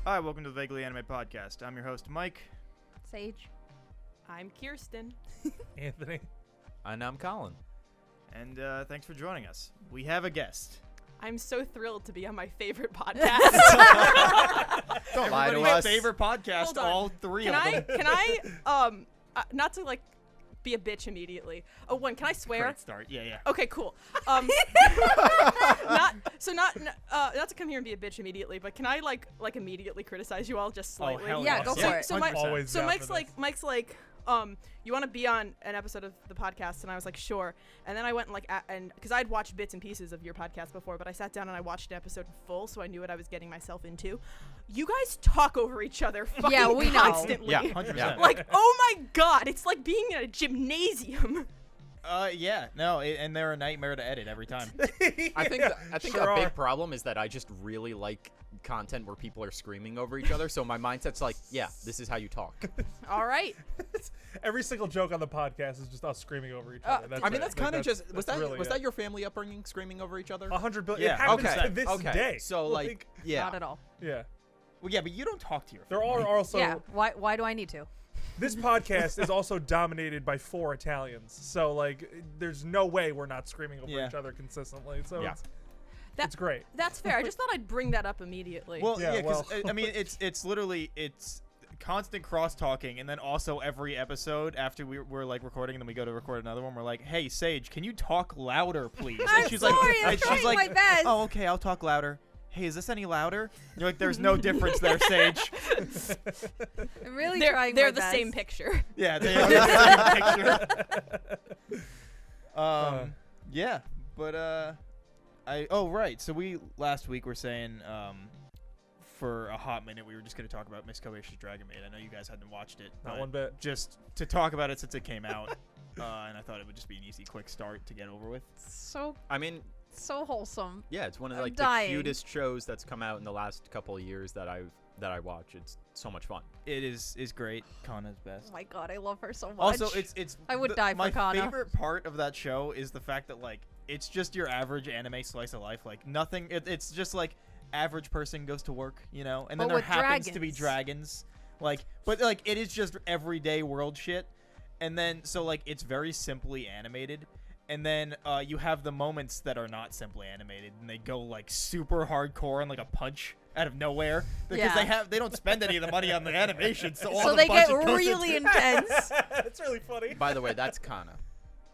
Hi, welcome to the Vaguely Anime Podcast. I'm your host, Mike. Sage. I'm Kirsten. Anthony. And I'm Colin. And thanks for joining us. We have a guest. I'm so thrilled to be on my favorite podcast. Don't lie to Everybody's us. favorite podcast, Hold on. all three of them. Can I, not to like be a bitch immediately. Oh, one, can I swear? Great start. Yeah. Okay, cool. Not to come here and be a bitch immediately, but can I like immediately criticize you all just slightly? hell Yeah, go for it. So, 100%. so Mike's like, you want to be on an episode of the podcast? And I was like, sure. And then I went and because I'd watched bits and pieces of your podcast before, but I sat down and I watched an episode in full, so I knew what I was getting myself into. You guys talk over each other fucking we know. constantly. Yeah, 100%. Like, oh my god, it's like being in a gymnasium. And they're a nightmare to edit every time. I think sure a big are. problem is that I just really like content where people are screaming over each other. So my mindset's like, yeah, this is how you talk. All right. Every single joke on the podcast is just us screaming over each other. I mean, it. that's Like, kind of just was really that your family upbringing, screaming over each other? 100 billion. Yeah, It happens okay. to this day. So like, yeah. Not at all. Yeah. Well, yeah, but you don't talk to your There family. are also Yeah. Why do I need to? this podcast is also dominated by 4 Italians. So like, there's no way we're not screaming over Yeah. each other consistently. So Yeah. it's great. That's fair. I just thought I'd bring that up immediately. Well, Yeah, yeah, because well. I mean, it's literally constant cross talking, and then also every episode after we're like recording, and then we go to record another one. We're like, "Hey, Sage, can you talk louder, please?" I'm And she's sorry, like, I'm and she's trying like, my best. "Oh, okay, I'll talk louder." Hey, is this any louder? And you're like, "There's no difference there, Sage." I'm really they're trying they're my the best. same picture. Yeah, they are the same picture. Yeah, but right. So we last week were saying for a hot minute we were just going to talk about Miss Kobayashi's Dragon Maid. I know you guys hadn't watched it. Not but one bit. Just to talk about it since it came out, and I thought it would just be an easy, quick start to get over with. So I mean, wholesome. yeah, it's one of I'm like dying. the cutest shows that's come out in the last couple of years that I watch. It's so much fun. It is great. Kana's best. Oh my god, I love her so much. Also, it's I would die for my Kana. favorite part of that show is the fact that like it's just your average anime slice of life. Like nothing. It's just like average person goes to work, you know, and then But there with happens to be dragons. dragons. Like, but like it is just everyday world shit. And then so like it's very simply animated. And then you have the moments that are not simply animated, and they go like super hardcore and like a punch out of nowhere because Yeah. they don't spend any of the money on the animation, so all So the they get budget goes really into- intense. That's really funny. By the way, that's Kana.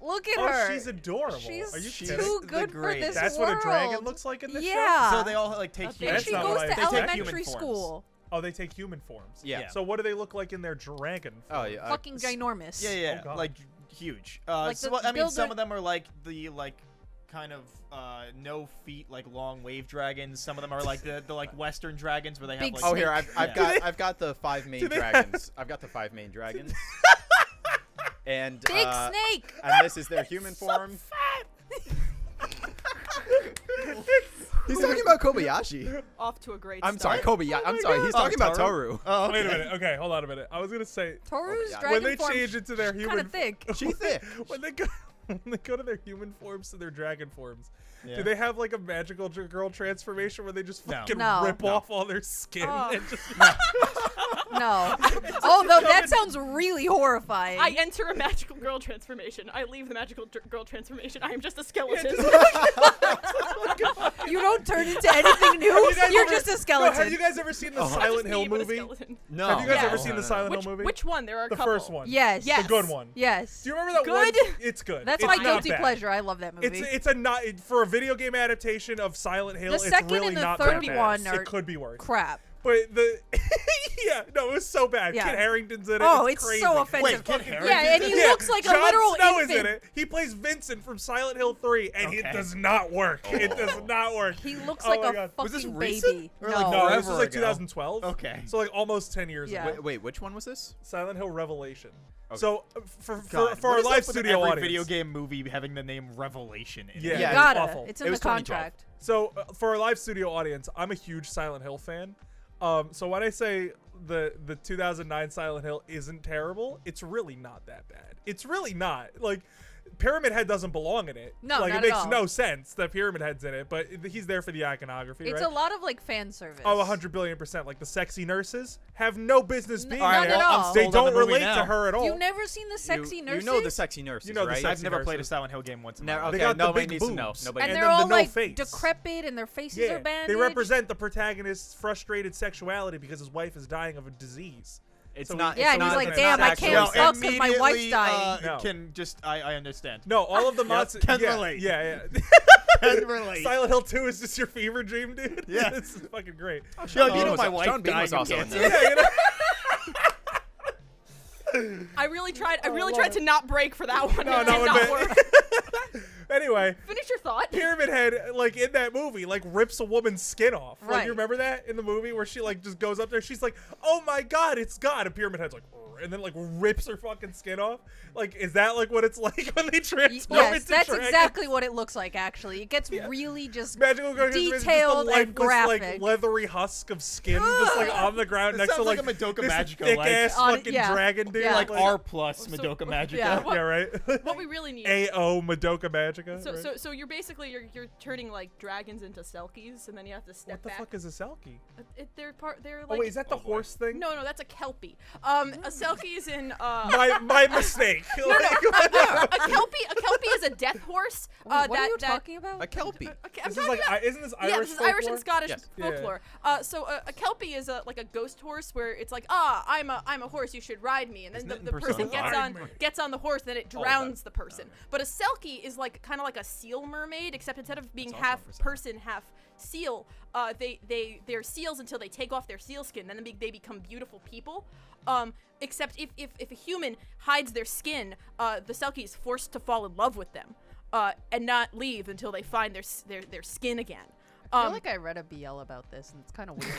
Look at Oh, her. she's adorable. She's Are you She's kidding? too the good for greatest. this That's world. what a dragon looks like in this show? Yeah. So they all like take Okay. human And she That's not goes what I to expected. They take elementary human forms. school. Oh, they take human forms. Yeah. So what do they look like in their dragon Oh form? yeah. Fucking ginormous. Yeah, Oh, God. like huge. Like So, the I mean, some builder- of them are like the like kind of no feet, like long wave dragons. Some of them are like the like Western dragons where they have Big like. Oh, here snake. I've got the 5 main Do they have- dragons. I've got the 5 main dragons. And Big snake. and this is their human form. He's talking about Kobayashi. Off to a great I'm start. sorry, Kobayashi. I'm sorry. He's talking about Toru. Oh, Wait a minute. Okay, hold on a minute. I was gonna say Toru's yeah. dragon when they form change into their kind human of thick. She's thick. when they go to their human forms to their dragon forms, Yeah. do they have like a magical girl transformation where they just No. fucking No. rip off all their skin Oh. and just No. Although that sounds really horrifying. I enter a magical girl transformation. I leave the magical girl transformation. I am just a skeleton. You don't turn into anything new. you guys You're ever- just a No, skeleton. have you guys ever seen the Oh. Silent Just Hill me, but a movie? skeleton. No. Have you guys Yeah. ever seen the Silent Which, Hill movie? which one? There are a The couple. first one. Yes. Yes. The good one. Yes. Do you remember that Good? one? It's good. That's It's my not guilty bad. pleasure. I love that movie. It's a not for a video game adaptation of Silent Hill. The It's second really and the not third that bad. one are It could be worse. crap. But the it was so bad. Yeah. Kit Harington's in it. Oh, it's it's crazy. so offensive. Wait, Kit Yeah, Harington's and he in it? looks like a Jon literal Snow infant. is in it. He plays Vincent from Silent Hill 3, and Okay. it does not work. It does not work. He looks Oh like my a God. Was this fucking recent? baby. Or no. like No, this was Forever like ago. 2012. Okay. So like almost 10 years Yeah. ago. Wait, which one was this? Silent Hill Revelation. Okay. So for God, our what is live up with studio every audience, video game movie having the name Revelation in Yeah. it. You Yeah, it's gotta. awful. It's It in the was 2012. contract. So for our live studio audience, I'm a huge Silent Hill fan. So when I say the 2009 Silent Hill isn't terrible, it's really not that bad. It's really not. Like Pyramid Head doesn't belong in it. No, like not it at makes all. no sense that Pyramid Head's in it, but he's there for the iconography, It's right? a lot of like fan service. Oh, 100 billion%. Like the sexy nurses have no business being not there. at all. They sold on don't the movie relate now. to her at all. You've never seen the sexy nurses? You know the sexy nurses, You know the right? sexy I've never played a nurses. Silent Hill game once in No, my life. They okay, got the nobody big needs to know. boobs. Nobody And And they're then the all no like face. decrepit and their faces are bandaged. they represent the protagonist's frustrated sexuality because his wife is dying of a disease. It's So not. Yeah, it's and he's not- like, it's "Damn, not I actually can't sexy. suck 'cause my wife's immediately, dying." No. Can just I understand. No, all of the monsters can yeah, relate. Yeah, yeah. Can relate. Silent Hill 2 is just your fever dream, dude. Yeah. This is fucking great. Yo, Bean you know was- my wife John Bean died was of also in cancer. there. Yeah, you know. I really tried. I Oh, really love tried it. to not break for that one. No, it no, did not but- work. Anyway, Finish your thought. Pyramid Head, like in that movie, like rips a woman's skin off. Like Right. you remember that in the movie where she like just goes up there, she's like, "Oh my God, it's God!" And Pyramid Head's like, "Rrr," and then like rips her fucking skin off. Like, is that like what it's like when they transform Yes, into that's dragons? exactly what it looks like. Actually, it gets really just Magical Girl is just a detailed lifeless, and graphic. like leathery husk of skin, just like on the ground It next to sounds like like a Madoka this Magica, thick like- ass On- fucking yeah. dragon dude, Yeah. Like So- R plus so- Madoka Magica. yeah. yeah, right. What we really need. AO Madoka Magica. So, right? so you're basically you're turning like dragons into selkies, and then you have to step what the back. fuck is a Selkie? They're like. Oh wait, is that the Oh, boy. horse thing? No, that's a kelpie. A selkie is in. My mistake. A kelpie is a death horse. What that, are you that, talking about? A kelpie. Okay, I'm This is talking like about. isn't this Irish Yeah, this is folklore? Irish and Scottish Yes. Yeah. folklore. So a kelpie is like a ghost horse where it's like, I'm a horse, you should ride me, and then Isn't it in the person Persona? gets on the horse, then it Oh, drowns the person. But a selkie is like kind of like a seal mermaid, except instead of being That's also half in Persona. person, half seal, they're seals until they take off their seal skin, then they become beautiful people. Except if a human hides their skin, the selkie is forced to fall in love with them, and not leave until they find their skin again. I feel like I read a BL about this, and it's kind of weird.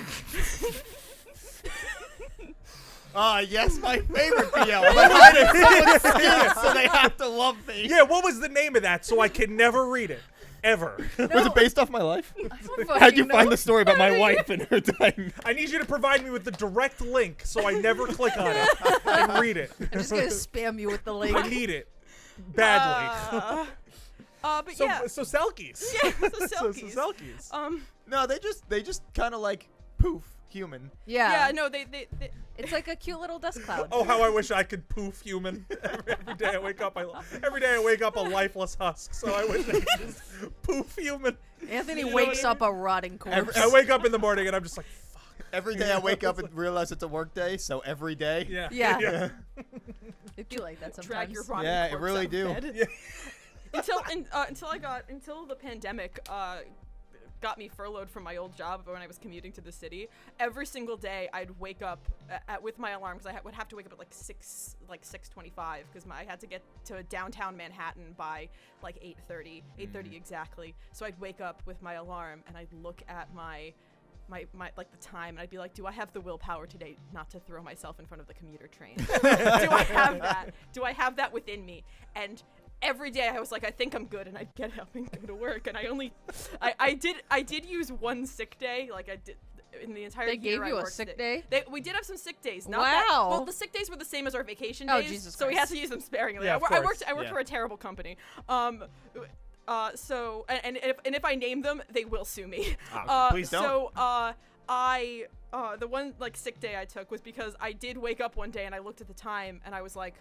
Yes, my favorite BL. But hiding someone's skin so they have to love me. Yeah, what was the name of that? So I can never read it, ever. Was it based off my life? How'd How'd you find the story about my wife and her dying? I need you to provide me with the direct link so I never click on it and read it. I'm just gonna spam you with the link. I need it badly. But so, yeah. so Selkies. Yeah, so So selkies. Selkies. No, they just kind of like poof human. Yeah. Yeah, no, they It's like a cute little dust cloud. Oh, how I wish I could poof human. Every day I wake up, a lifeless husk. So I wish I could just poof human. Anthony You know wakes what I up a rotting corpse. I wake up in the morning and I'm just like, fuck. Every day I wake up and realize it's a work day, so every day. Yeah. Yeah. It'd be like that sometimes. drag your rotting Yeah, it corpse really out of do. bed. Yeah. until the pandemic got me furloughed from my old job when I was commuting to the city. Every single day I'd wake up with my alarm because I would have to wake up at like 6:25 because I had to get to downtown Manhattan by like 8:30 exactly. So I'd wake up with my alarm and I'd look at my like the time and I'd be like, do I have the willpower today not to throw myself in front of the commuter train? Do I have that? Do I have that within me? And every day I was like, I think I'm good, and I'd get up and go to work. And I did use one sick day, like I did in the entire They year gave I you a worked sick it. day? We did have some sick days. Not that, Wow. well, the sick days were the same as our vacation Oh, days, Jesus so we had Christ. to use them sparingly. Yeah, I of worked course. for a terrible company. So if I name them, they will sue me. Please don't. So the one like sick day I took was because I did wake up one day and I looked at the time and I was like,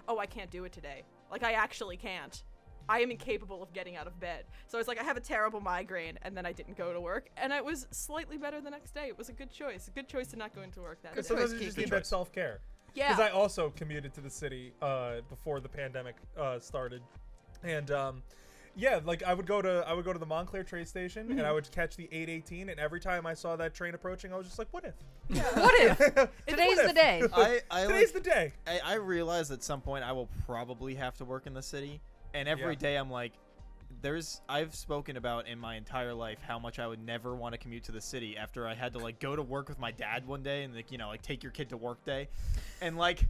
oh, I can't do it today. Like I actually can't. I am incapable of getting out of bed. So I was like, I have a terrible migraine, and then I didn't go to work, and it was slightly better the next day. It was a good choice. A good choice to not go into work that Because day. sometimes you just need that self-care. Yeah. Because I also commuted to the city before the pandemic started, and yeah, like I would go to the Montclair train station and I would catch the 8:18, and every time I saw that train approaching, I was just like, what if? What if? It's Today's what the if. day. Today's the day. I realize at some point I will probably have to work in the city, and every Yeah. day I'm like, I've spoken about in my entire life how much I would never want to commute to the city after I had to like go to work with my dad one day and like take your kid to work day, and like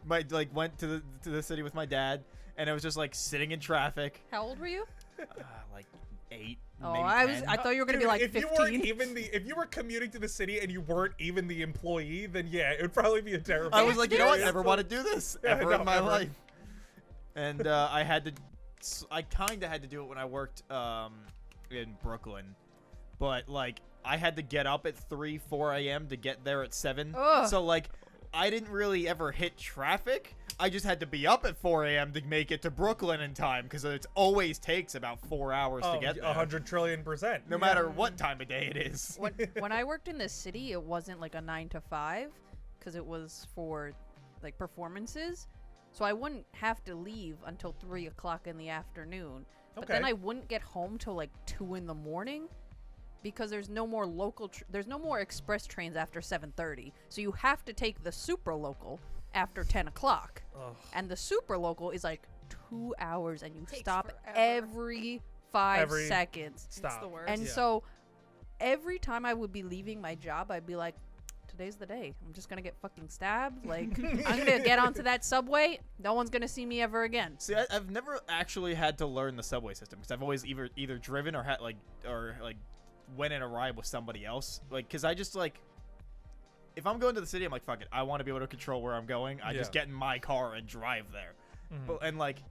went to the city with my dad, and it was just like sitting in traffic, How old were you? like 8. Oh, maybe I 10. thought you were gonna be Dude, like if 15. you weren't if you were commuting to the city and you weren't even the employee, then yeah, it would probably be a terrible. I was like, you know what? there's- Never want to do this Yeah, ever no, in my ever. life. And I kind of had to do it when I worked in Brooklyn. But, like, I had to get up at 4 a.m. to get there at 7. Ugh. So, like, I didn't really ever hit traffic. I just had to be up at 4 a.m. to make it to Brooklyn in time because it always takes about 4 hours to get there. 100 trillion%. No matter what time of day it is. When I worked in the city, it wasn't like a 9 to 5 because it was for like performances. So I wouldn't have to leave until 3 o'clock in the afternoon. But then I wouldn't get home till like 2 in the morning. Because there's no more there's no more express trains after 7:30, so you have to take the super local after 10 o'clock, and the super local is like 2 hours, and you Takes stop forever. every 5 seconds. It's the worst. And so every time I would be leaving my job, I'd be like, today's the day. I'm just gonna get fucking stabbed. Like I'm gonna get onto that subway. No one's gonna see me ever again. See, I've never actually had to learn the subway system because I've always either driven or had went in a ride with somebody else. Like, because I just, like, if I'm going to the city, I'm like, fuck it. I want to be able to control where I'm going. I just get in my car and drive there. But, and, like,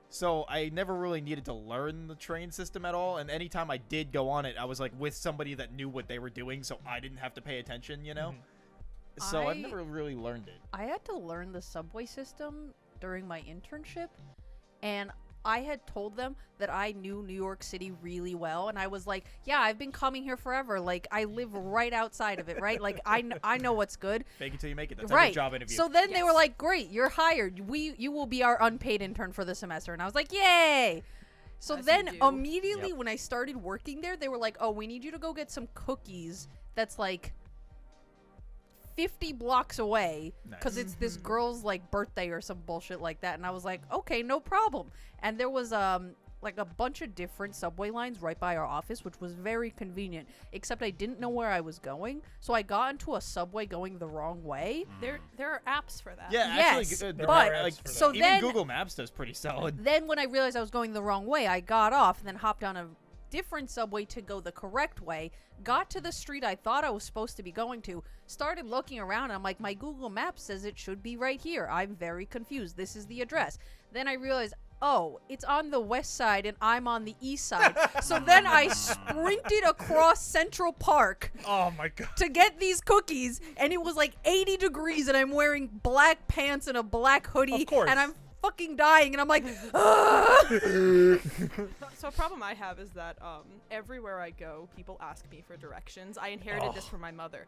so I never really needed to learn the train system at all. And anytime I did go on it, I was, like, with somebody that knew what they were doing, so I didn't have to pay attention, you know? So I've never really learned it. I had to learn the subway system during my internship, and I had told them that I knew New York City really well, and I was like, yeah, I've been coming here forever. Like, I live right outside of it, right? Like, I know what's good. Fake it till you make it. That's right. every job interview. So then they were like, great, you're hired. You will be our unpaid intern for the semester. And I was like, yay! So As then you do. immediately when I started working there, they were like, oh, we need you to go get some cookies that's like 50 blocks away because it's this girl's like birthday or some bullshit like that. And I was like, okay, no problem. And there was like a bunch of different subway lines right by our office, which was very convenient, except I didn't know where I was going, so I got into a subway going the wrong way. There are apps for that. Yeah, Yes, actually, but like, so even then Google Maps does pretty solid. Then when I realized I was going the wrong way, I got off and then hopped on a different subway to go the correct way, got to the street I thought I was supposed to be going to, started looking around, and I'm like, my Google Maps says it should be right here. I'm very confused. This is the address. Then I realized, oh, it's on the west side and I'm on the east side. So then I sprinted across Central Park Oh my god. to get these cookies, and it was like 80 degrees, and I'm wearing black pants and a black hoodie, Of course. and I'm fucking dying, and I'm like, ah! So a problem I have is that everywhere I go, people ask me for directions. I inherited this from my mother.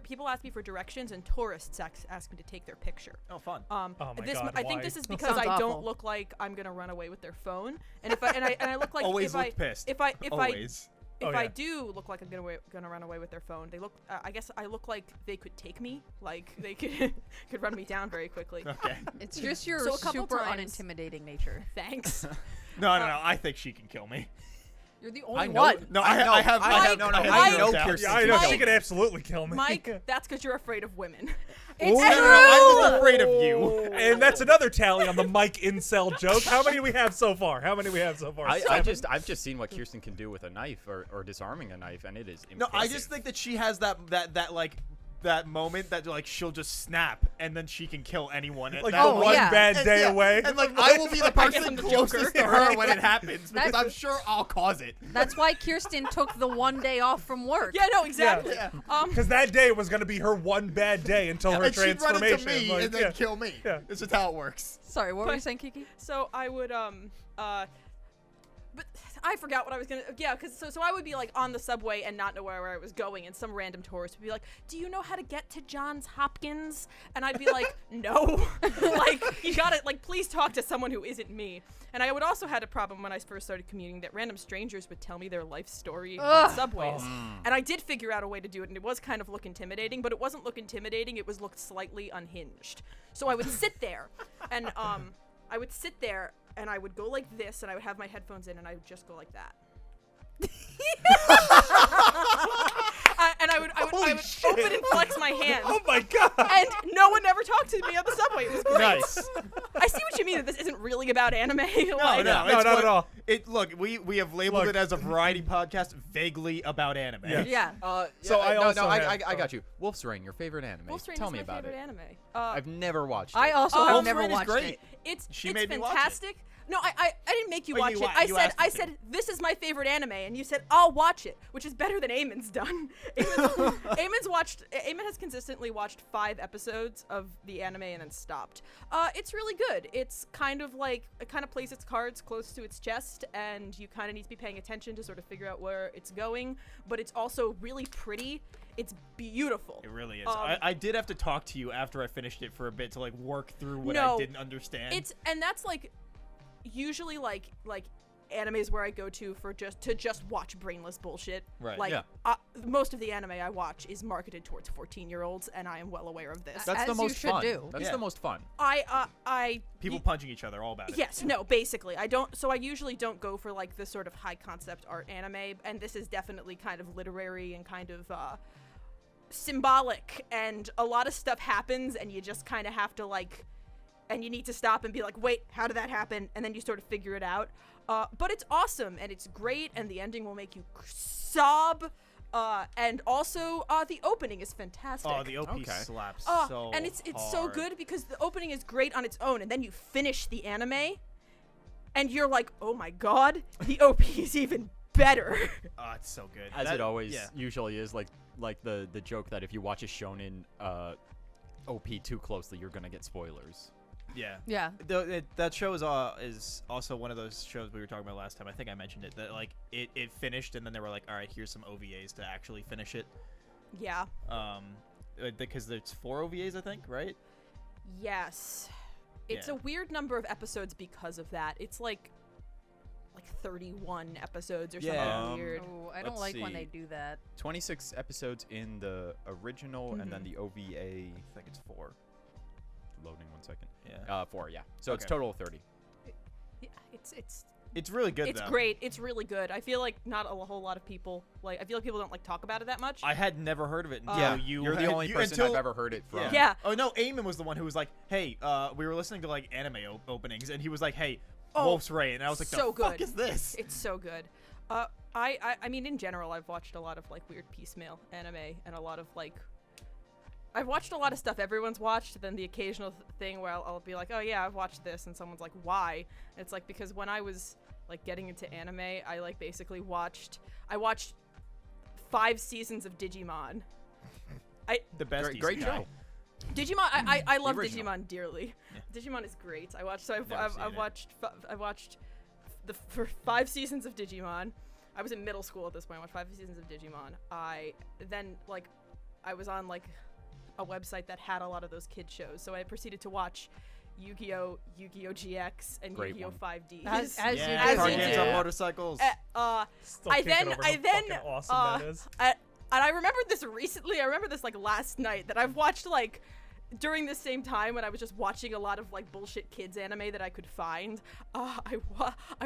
People ask me for directions, and tourists ask me to take their picture. Oh, fun. Oh my god. I think why? this is because Sounds I awful. don't look like I'm gonna run away with their phone, and if I look like Always if look I pissed. if I Always. if Oh, I yeah. do look like I'm gonna run away with their phone, they look. I guess I look like they could take me, like they could run me down very quickly. Okay. It's just your So a couple super times- unintimidating nature. Thanks. No. I think she can kill me. You're the I only know. one. No, I have. No, I have know doubt. Kirsten. Yeah, I know. Mike- She could absolutely kill me. Mike, that's because you're afraid of women. It's No, true. I was afraid of you. And that's another tally on the Mike incel joke. How many do we have so far? I've just seen what Kirsten can do with a knife or disarming a knife, and it is impressive. No, I just think that she has that moment that like she'll just snap and then she can kill anyone. like that the Oh, one yeah. bad And, day yeah, away. and like I will be the I guess person I'm the closest Joker. to her when it happens because That's- I'm sure I'll cause it. That's why Kirsten took the one day off from work. Yeah, no, exactly. Yeah. Because that day was going to be her one bad day until her And she'd run transformation. into me like, and then yeah. kill me. Yeah. This is how it works. Sorry, what were But- you saying, Kiki? So I would but I forgot what I was gonna. Yeah, because so I would be like on the subway and not know where I was going, and some random tourist would be like, "Do you know how to get to Johns Hopkins?" And I'd be like, "No." Like, you gotta like, please talk to someone who isn't me. And I would also had a problem when I first started commuting that random strangers would tell me their life story on subways, and I did figure out a way to do it, and it was kind of look intimidating, but it wasn't look intimidating. It was looked slightly unhinged. So I would sit there, and and I would go like this, and I would have my headphones in, and I would just go like that. I would open and flex my hands. Oh my god! And no one ever talked to me on the subway. It was great. Nice. I see what you mean. That this isn't really about anime. No, Like, no, No, it's not at what- all. Look, we have labeled Look. it as a variety podcast, vaguely about anime. Yeah. Yeah. So I also no, have- I got you. Wolf's Rain, your favorite anime. Wolf's Rain Tell is me my about favorite it. anime. I've never watched it. I also Wolf's have never Rain is watched great. it. It's She made me watch it. fantastic. No, I didn't make you Oh, watch you it. wa- I you said asked me I to. said this is my favorite anime, and you said I'll watch it, which is better than Eamon's done. Eamon has consistently watched 5 episodes of the anime and then stopped. It's really good. It's kind of like it kind of plays its cards close to its chest, and you kind of need to be paying attention to sort of figure out where it's going. But it's also really pretty. It's beautiful. It really is. Um, I did have to talk to you after I finished it for a bit to like work through what No, I didn't understand. And that's like usually like animes where I go to for just watch brainless bullshit. Right. Like Yeah. most of the anime I watch is marketed towards 14-year-olds, and I am well aware of this. That's As the you most should fun. do. That's Yeah. the most fun. I People punching each other, all about it. Yes, no, basically. I usually don't go for like this sort of high concept art anime, and this is definitely kind of literary and kind of symbolic, and a lot of stuff happens and you just kind of have to like, and you need to stop and be like, wait, how did that happen? And then you sort of figure it out. But it's awesome and it's great, and the ending will make you sob. And also the opening is fantastic. Oh, the OP Okay. slaps Oh, so and it's so hard. good because the opening is great on its own, and then you finish the anime, and you're like, oh my god, the OP is even better. Oh, it's so good. As That- it always yeah. usually is, like the joke that if you watch a shonen OP too closely, you're gonna get spoilers. Yeah. Yeah. That show is also one of those shows we were talking about last time. I think I mentioned it. That like it finished, and then they were like, all right, here's some OVAs to actually finish it. Yeah. Because there's 4 OVAs, I think, right? Yes. It's Yeah. a weird number of episodes because of that. It's like 31 episodes or Yeah. something weird. Oh, I don't Let's like when see. they do that. 26 episodes in the original, and then the OVA. I think it's 4. Loading 1 second. Yeah. 4, yeah. So it's Okay. total of 30. Yeah, it's It's really good it's though. great. It's really good. I feel like not a whole lot of people I feel like people don't like talk about it that much. I had never heard of it until Yeah, you're the only person I've ever heard it from. Yeah. Oh no, Eamon was the one who was like, "Hey, we were listening to like anime openings," and he was like, "Hey, Oh, Wolf's Rain," and I was like, so "The fuck good. is this?" It's so good. I mean, in general, I've watched a lot of like weird piecemeal anime and a lot of like. I've watched a lot of stuff everyone's watched. Then the occasional thing where I'll be like, "Oh yeah, I've watched this," and someone's like, "Why?" And it's like because when I was like getting into anime, I like basically watched 5 seasons of Digimon. The best Great isekai. show. Digimon, I love original. Digimon dearly. Yeah. Digimon is great. I've Never seen I've it. watched for 5 seasons of Digimon. I was in middle school at this point. I watched 5 seasons of Digimon. I was on like a website that had a lot of those kid shows, so I proceeded to watch Yu-Gi-Oh, Yu-Gi-Oh GX, and Great Yu-Gi-Oh one. 5D. As Yeah, you as card you games do. on motorcycles. Still I kicking then- over I how then, fucking awesome that is. and I remembered this recently. I remember this like last night that I've watched like during the same time when I was just watching a lot of like bullshit kids anime that I could find. I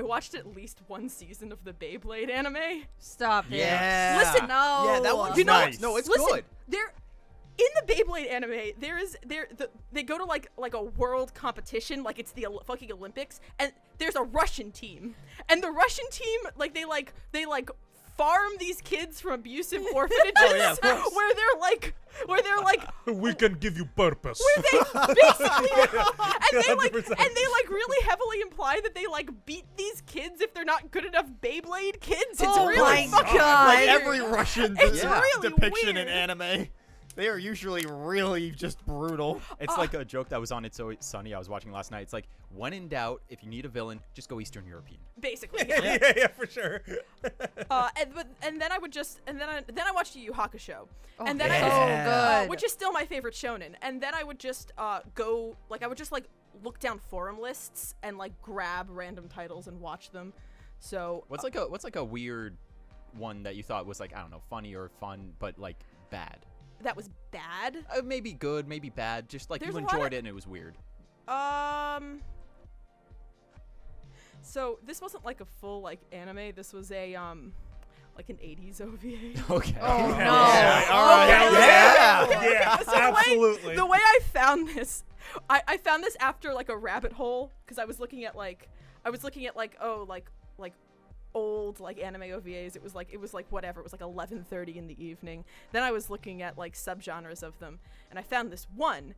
watched at least 1 season of the Beyblade anime. Stop it. Yeah. Listen, No. Yeah, that one's You know- nice. No, it's Listen, good. there in the Beyblade anime, they go to like a world competition, like it's the fucking Olympics, and there's a Russian team, and the Russian team they farm these kids from abusive orphanages, Oh, yeah, of course. where they're like We can give you purpose. where they basically and they like 100%. really heavily imply that they like beat these kids if they're not good enough Beyblade kids. It's Oh really my fucking God. Like weird. every Russian It's really depiction weird. in anime, they are usually really just brutal. It's like a joke that was on It's So Sunny I was watching last night. It's like, when in doubt, if you need a villain, just go Eastern European. Basically, yeah, for sure. and then I would just then I watched Yu Yu Hakusho, Oh, and then so I good. which is still my favorite shonen, and then I would just go I would just like look down forum lists and like grab random titles and watch them. So What's like a weird one that you thought was like, I don't know, funny or fun, but like bad? that was bad. Maybe good, maybe bad. Just like There's you a lot enjoyed of- it and it was weird. So this wasn't like a full like anime. This was a like an 80s OVA. Okay. Oh no! Yeah, all right. Yeah, So the way- absolutely. The way I found this, I found this after like a rabbit hole because I was looking at like old like anime OVAs. It was like whatever. It was like 11:30 in the evening. Then I was looking at like subgenres of them, and I found this one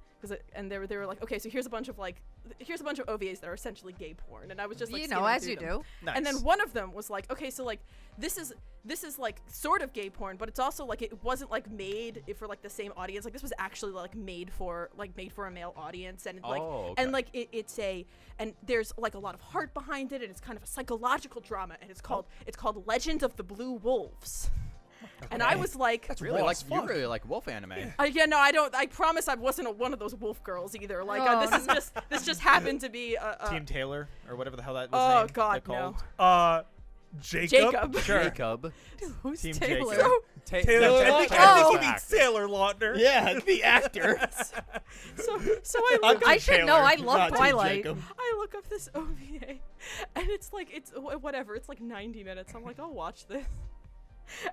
and they were like, okay, so here's a bunch of OVAs that are essentially gay porn, and I was just like, skimming as through you them. do. Nice. And then one of them was like, okay, so like this is like sort of gay porn, but it's also like it wasn't like made for like the same audience. Like this was actually like made for a male audience, and like and like and there's like a lot of heart behind it, and it's kind of a psychological drama, and it's called Legend of the Blue Wolves. And I was like, That's really like you really like wolf anime. yeah, no, I don't. I promise I wasn't one of those wolf girls either. Like this just happened to be Team Taylor or whatever the hell that was. Oh named, God, they're no. called. Jacob. Sure. Jacob. Who's Team Taylor? Jacob. Taylor. I think Oh. you mean Taylor Lautner. Yeah, the actor. So I should know. I love Not Team Twilight. Jacob. I look up this OVA, and it's whatever. It's like 90 minutes. I'm like, I'll watch this.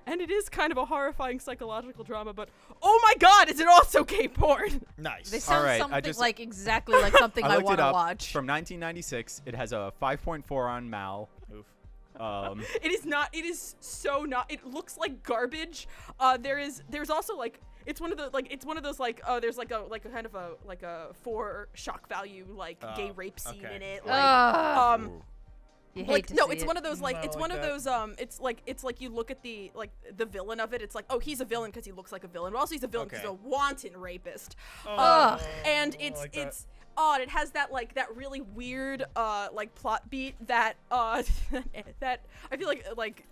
And it is kind of a horrifying psychological drama, but oh my God, is it also gay porn? Nice. They sound Alright, I something just- like exactly like something I looked want it to up. watch. From 1996. It has a 5.4 on Mal. Oof. It is not. It is so not. It looks like garbage. There's also like. It's one of those there's like a kind of a for shock value like gay rape scene okay. in it. You Like hate to no, see it's it. one of those like Not it's like one of that. those it's like you look at the villain of it. It's like, oh, he's a villain because he looks like a villain, but also he's a villain because Okay. he's a wanton rapist. Ugh. And I like that. it's odd. It has that really weird like plot beat that that I feel like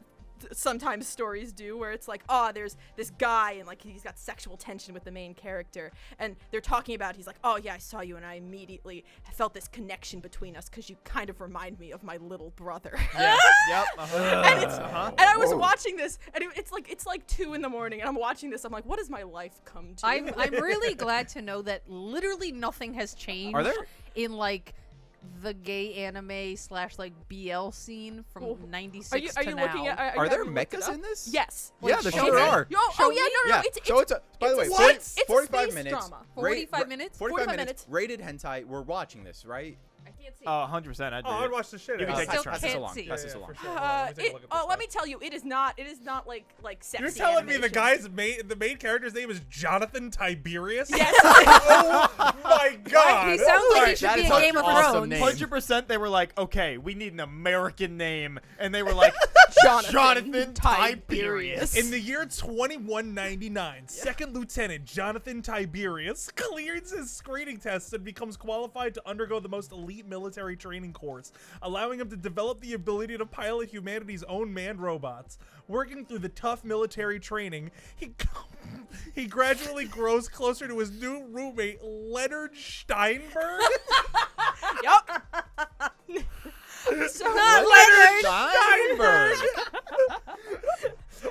sometimes stories do, where it's like, oh, there's this guy and like he's got sexual tension with the main character, and they're talking about, he's like, oh yeah, I saw you and I immediately felt this connection between us because you kind of remind me of my little brother. Yeah. Yep. And it's and I was watching this, and it's like 2 in the morning, and I'm watching this. I'm like, what has my life come to? I'm really glad to know that literally nothing has changed Are there- in like the gay anime / like BL scene from Cool. 96 Are to you now. looking at? Are there have you looked it mechas up? in this? Yes. Yeah, Like, there show sure me. are. Oh yeah, no. Yeah. It's, So it's a. By the way, it's a- forty- it's a 45 space minutes. drama. 45 minutes? 45 45 minutes. Rated hentai. We're watching this, right? I can't see. 100%. I'd do Oh, I'd it. watch the shit You out can of take it. that Still turn. Pass this can't along. see. Pass this along. For sure. Hold on, let me take a look at this Let me stuff. tell you, it is not like sexy. You're telling me the animation. the main character's name is Jonathan Tiberius? Yes. Oh my God! He sounds like he Alright, should that be is a an Game of awesome Thrones. name. 100%. They were like, okay, we need an American name, and they were like, Jonathan Tiberius. In the year 2199, Second Lieutenant Jonathan Tiberius clears his screening tests and becomes qualified to undergo the most elite military training course, allowing him to develop the ability to pilot humanity's own manned robots. Working through the tough military training, he gradually grows closer to his new roommate, Leonard Steinberg. Yup. Leonard Steinberg.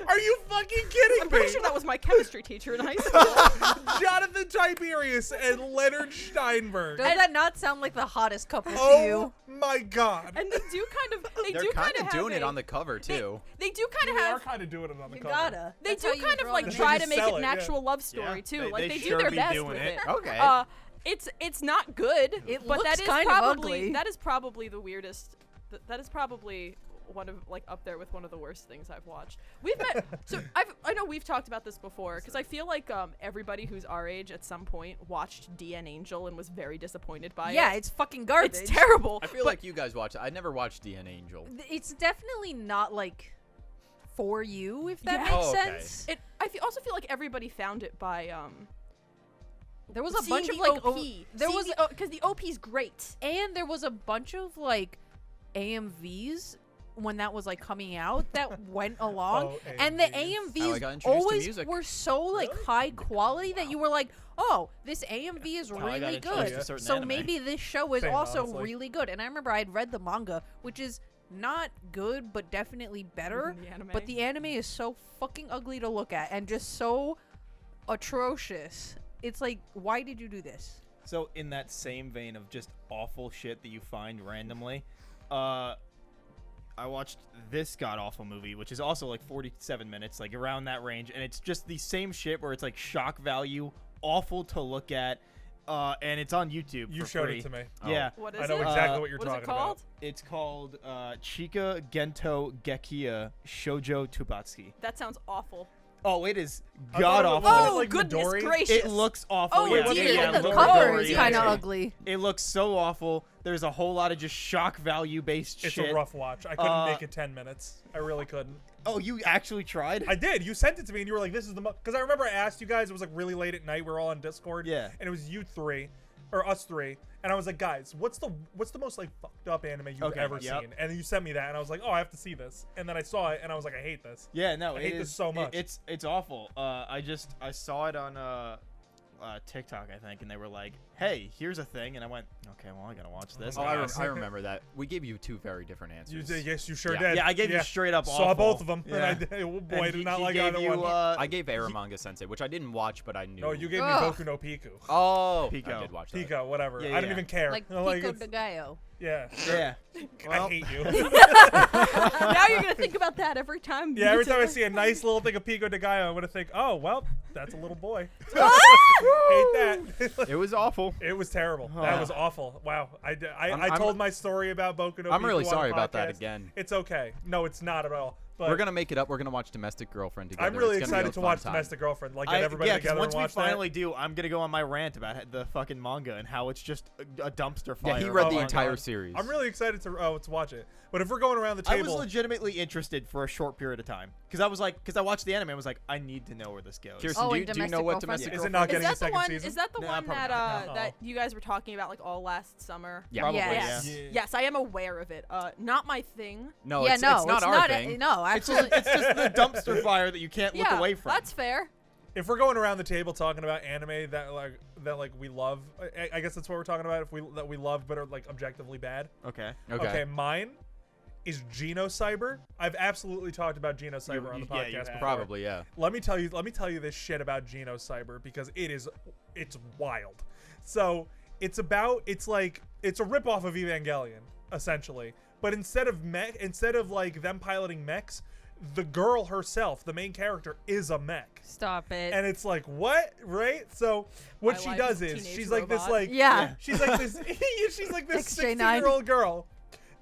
Are you fucking kidding I'm me? pretty sure that was my chemistry teacher in high school. Jonathan Tiberius and Leonard Steinberg. Does that not sound like the hottest couple to Oh you? my God. And they do They're kind of doing it on the cover too. They do kind of They are have. kind of doing it on the You cover. gotta. They That's do how you kind of draw like them. try They to make sell it it, an yeah. actual love story Yeah, too. they- Like they they do sure their be best doing with it. it. Okay. It's not good. It but looks that is kind of probably ugly. that is probably the weirdest. That is probably one of like up there with one of the worst things I've watched. We've met. So I know we've talked about this before because I feel like everybody who's our age at some point watched DN Angel and was very disappointed by Yeah, it. it's fucking garbage. It's terrible. I feel but like you guys watch it. I never watched DN Angel. It's definitely not like for you, if that Yeah. makes Oh, okay. sense. also feel like everybody found it by There was a seeing bunch of the like OP. there was because the OP's great. and there was a bunch of like AMVs when that was like coming out that went along, Oh, and the AMVs. How I AMVs got introduced to always music. were so like Really? high quality that you were like, oh, this AMV is How I got really introduced good. to certain So anime. maybe this show is Same, also honestly. really good. And I remember I'd read the manga, which is not good but definitely better. than the anime. But the anime is so fucking ugly to look at and just so atrocious. It's like, why did you do this? So in that same vein of just awful shit that you find randomly, I watched this god-awful movie, which is also like 47 minutes, like around that range, and it's just the same shit where it's like shock value, awful to look at, and it's on YouTube. You for showed free. it to me. Yeah. What is I know it? exactly what you're What is talking it called? about. It's called Chika Gento Gekiya Shoujo Tubatsuki. That sounds awful. Oh, it is I thought it god was- awful. wasn't it Oh, like goodness Midori? gracious. It looks awful. Oh, yeah. dear. Yeah, The Midori. cover is Yeah. kind of Yeah. ugly. It looks so awful. There's a whole lot of just shock value based It's shit. a rough watch. I couldn't make it 10 minutes. I really couldn't. Oh, you actually tried? I did. You sent it to me, and you were like, "This is the because I remember I asked you guys. It was like really late at night. We were all on Discord. Yeah. And it was you three, or us three, and I was like, "Guys, what's the most like fucked up anime you've Okay, ever yep. seen?" And you sent me that, and I was like, "Oh, I have to see this." And then I saw it, and I was like, "I hate this." Yeah, no, I it hate this is so much. It's awful. I saw it on TikTok, I think, and they were like, "Hey, here's a thing," and I went, "Okay, well, I gotta watch this." Oh, Oh, I guess. I remember that. We gave you 2 very different answers. You did, yes, you sure Yeah. did. Yeah, I gave you straight up Saw awful. both of them, Yeah. and I did. Oh boy, And I did not like gave either you, one. I gave Aramanga Sensei, which I didn't watch, but I knew. No, you gave me Ugh. Boku no Piku. Oh, Pico. I did watch that. Pico, whatever. Yeah, I didn't yeah. even care. Like Like, Pico it's- de Gallo. yeah. Yeah. I hate you. Now you're gonna think about that every time. Yeah, every time I see a nice little thing of Pico de Gallo, I'm gonna think, oh well, that's a little boy. Hate that. It was awful. It was terrible. Oh. That was awful. Wow. I I'm- told my story about Boku no I'm Pico really on sorry the about that podcast. again. It's okay. No, it's not at all. But We're gonna make it up. We're gonna watch Domestic Girlfriend together. I'm really It's gonna be excited a to fun watch time. Domestic Girlfriend. Like get everybody Yeah, 'cause together once and we watch finally do, I'm gonna go on my rant about the fucking manga and how it's just a dumpster fire. Yeah, he of read a the manga. entire series. that. I'm really excited to watch it. But if we're going around the I table, was legitimately interested for a short period of time because I watched the anime. I was like, I need to know where this goes. Kirsten, Oh, do and you know Domestic what Girlfriend? Domestic Is it Girlfriend not Is getting a that the second one? season? Is that the No, one probably that not. that you guys were talking about like all last summer? Yeah. Probably, Yes. yeah. Yes, I am aware of it. Not my thing. No, yeah, it's, no, it's not our thing. No, It's actually, just, it's just the dumpster fire that you can't look Yeah, away from. that's fair. If we're going around the table talking about anime that we love, I guess that's what we're talking about. That we love but are like objectively bad. Okay. Okay. Mine is Genocyber. I've absolutely talked about Genocyber on the yeah, you podcast have. before. Probably, yeah. Let me tell you this shit about Genocyber because it's wild. So it's a ripoff of Evangelion essentially, but instead of like them piloting mechs, the girl herself, the main character, is a mech. stop it. And it's like, what? Right? So what My she life does is a is teenage she's like this robot. like Yeah. she's like this she's like this XJ9. 16-year-old girl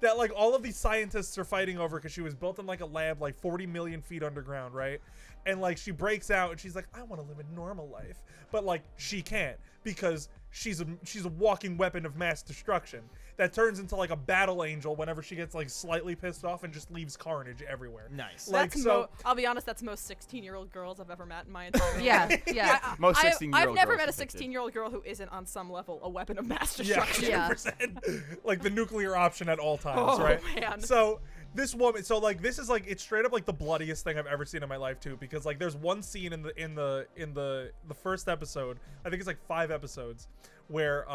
that like all of these scientists are fighting over because she was built in like a lab like 40 million feet underground, right? And like she breaks out and she's like, I want to live a normal life, but like she can't because she's a walking weapon of mass destruction that turns into like a battle angel whenever she gets like slightly pissed off and just leaves carnage everywhere. Nice. Like, That's so- I'll be honest, that's most 16-year-old girls I've ever met in my entire life. yeah. Most I- 16-year-old I've never girls met a depicted. 16-year-old girl who isn't on some level a weapon of mass Yeah, destruction. Yeah. 100%. Like the nuclear option at all times, Oh, right? man. So this woman, so like this is like it's straight up like the bloodiest thing I've ever seen in my life too, because like there's one scene in the first episode, I think it's like 5 episodes, where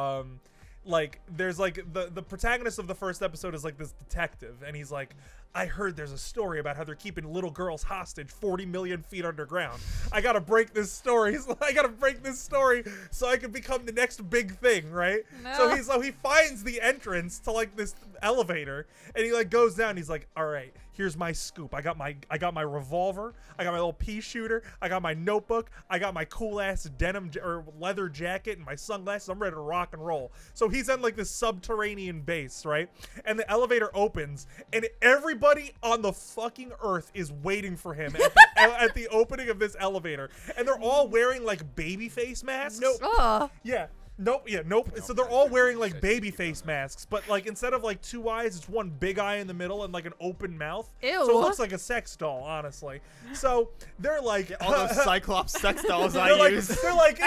like there's like the protagonist of the first episode is like this detective, and he's like, I heard there's a story about how they're keeping little girls hostage 40 million feet underground. I gotta break this story. I gotta break this story so I can become the next big thing, right? No. So he finds the entrance to like this elevator, and he like goes down. He's like, all right, here's my scoop. I got my revolver. I got my little pea shooter. I got my notebook. I got my cool ass denim or leather jacket and my sunglasses. I'm ready to rock and roll. So he's on like this subterranean base, right? And the elevator opens, and everybody on the fucking earth is waiting for him at the opening of this elevator, and they're all wearing like baby face masks. Ugh. Yeah. Nope. Yeah. Nope. So they're all wearing like baby face masks, but like instead of like 2 eyes, it's one big eye in the middle and like an open mouth. Ew. So it looks like a sex doll, honestly. So they're like All those Cyclops sex dolls they're I like, use. they're like,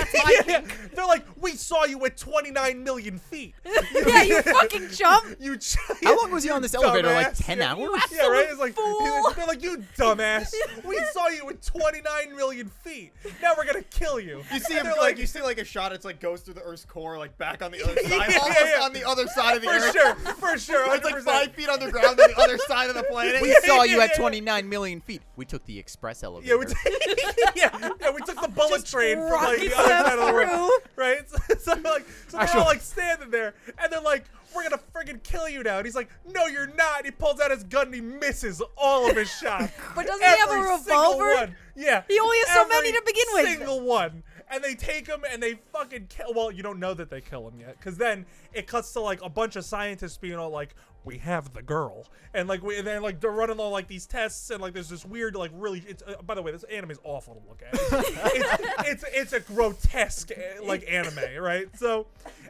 they're like, we saw you at 29 million feet. Yeah, you fucking chump. You. How long was he on this elevator? Like dumbass. 10 hours? Yeah, right. It's like fool. they're like, you dumbass. We saw you at 29 million feet. Now we're gonna kill you. You see him They're like you see like a shot. It's like goes through the Earth's Earth's core, like back on the other side, Yeah, almost yeah. on the other side of the Earth. For sure. It's like 100%. 5 feet underground on the other side of the planet. We saw you at 29 million feet. We took the express elevator. Yeah, we took the bullet train from like the other side of the world, right? So they're all like standing there, and they're like, "We're gonna friggin' kill you now." And he's like, "No, you're not." And he pulls out his gun and he misses all of his shots. But doesn't he have a Every single revolver? one. Yeah. He only has so many to begin with. Single one. And they take him and they fucking kill. Well, you don't know that they kill him yet, because then it cuts to like a bunch of scientists being all like, "We have the girl," and like and then like they're running all like these tests, and like there's this weird like really. It's by the way, this anime is awful to look at. It's a grotesque like anime, right? So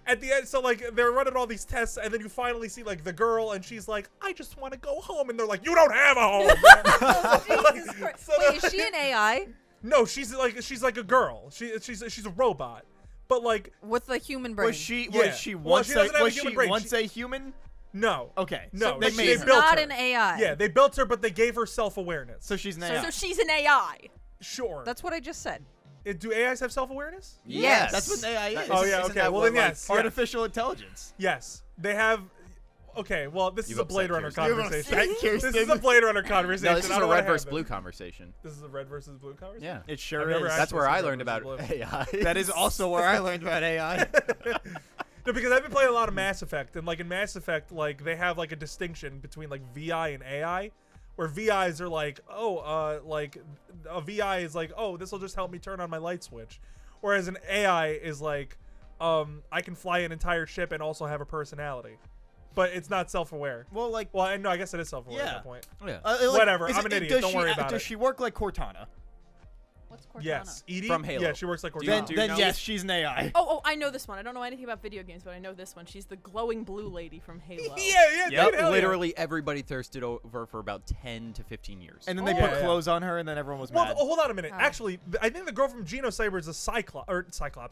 at the end, so like they're running all these tests, and then you finally see like the girl, and she's like, "I just want to go home," and they're like, "You don't have a home." Jesus Christ. Wait, is she an AI? No, she's like a girl. She's a robot, but like With a human brain. Was she Yeah. was she Well, once she doesn't have a was human she brain. once a human? no. Okay. No, So they they made made She's her. built not her. an AI. Yeah, they built her, but they gave her self-awareness. So she's an AI. So she's an AI. Sure. That's what I just said. Do AIs have self-awareness? Yes. That's what AI is. Oh, yeah, Isn't okay. that Well, what, then like, yes, yeah. Artificial intelligence. Yes, they have. Okay, well, this is You've a Blade upset Runner Kirsten. conversation. This is a Blade Runner conversation. No, this is I a don't wanna red versus have blue it. conversation. This is a red versus blue conversation. Yeah. It sure I've never is. actually That's where seen I red learned about versus blue. AI. That is also where I learned about AI. No, because I've been playing a lot of Mass Effect, and like in Mass Effect, like they have like a distinction between like VI and AI, where VIs are like, like a VI is like, oh, this will just help me turn on my light switch, whereas an AI is like, I can fly an entire ship and also have a personality, but it's not self-aware. Well, like, Well, no, I guess it is self-aware at Yeah. that point. Yeah. like, Whatever, is I'm an idiot, does don't she, worry about Does it. she work like Cortana? What's Cortana? Yes, Edie From Halo. Yeah, she works like Do you- Cortana. do Then know- yes, she's an AI. Oh, I know this one. I don't know anything about video games, but I know this one. She's the glowing blue lady from Halo. yeah, Yep, dude, hell yeah. Literally everybody thirsted over for about 10 to 15 years. And then they Oh. put Yeah, yeah. clothes on her, and then everyone was Well, mad. hold on a minute. Oh. Actually, I think the girl from Cyber is a cyclops.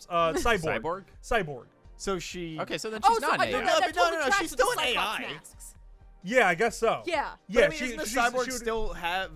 Cyborg. Cyborg? Cyborg. So she. Okay, so then Oh, she's so not I an know AI. No, that but no, totally no, no, tracks she's with the still an Cyclops AI. masks. Yeah, I guess so. Yeah. Yeah, But I mean, she, doesn't the she's- cyborg she would- still have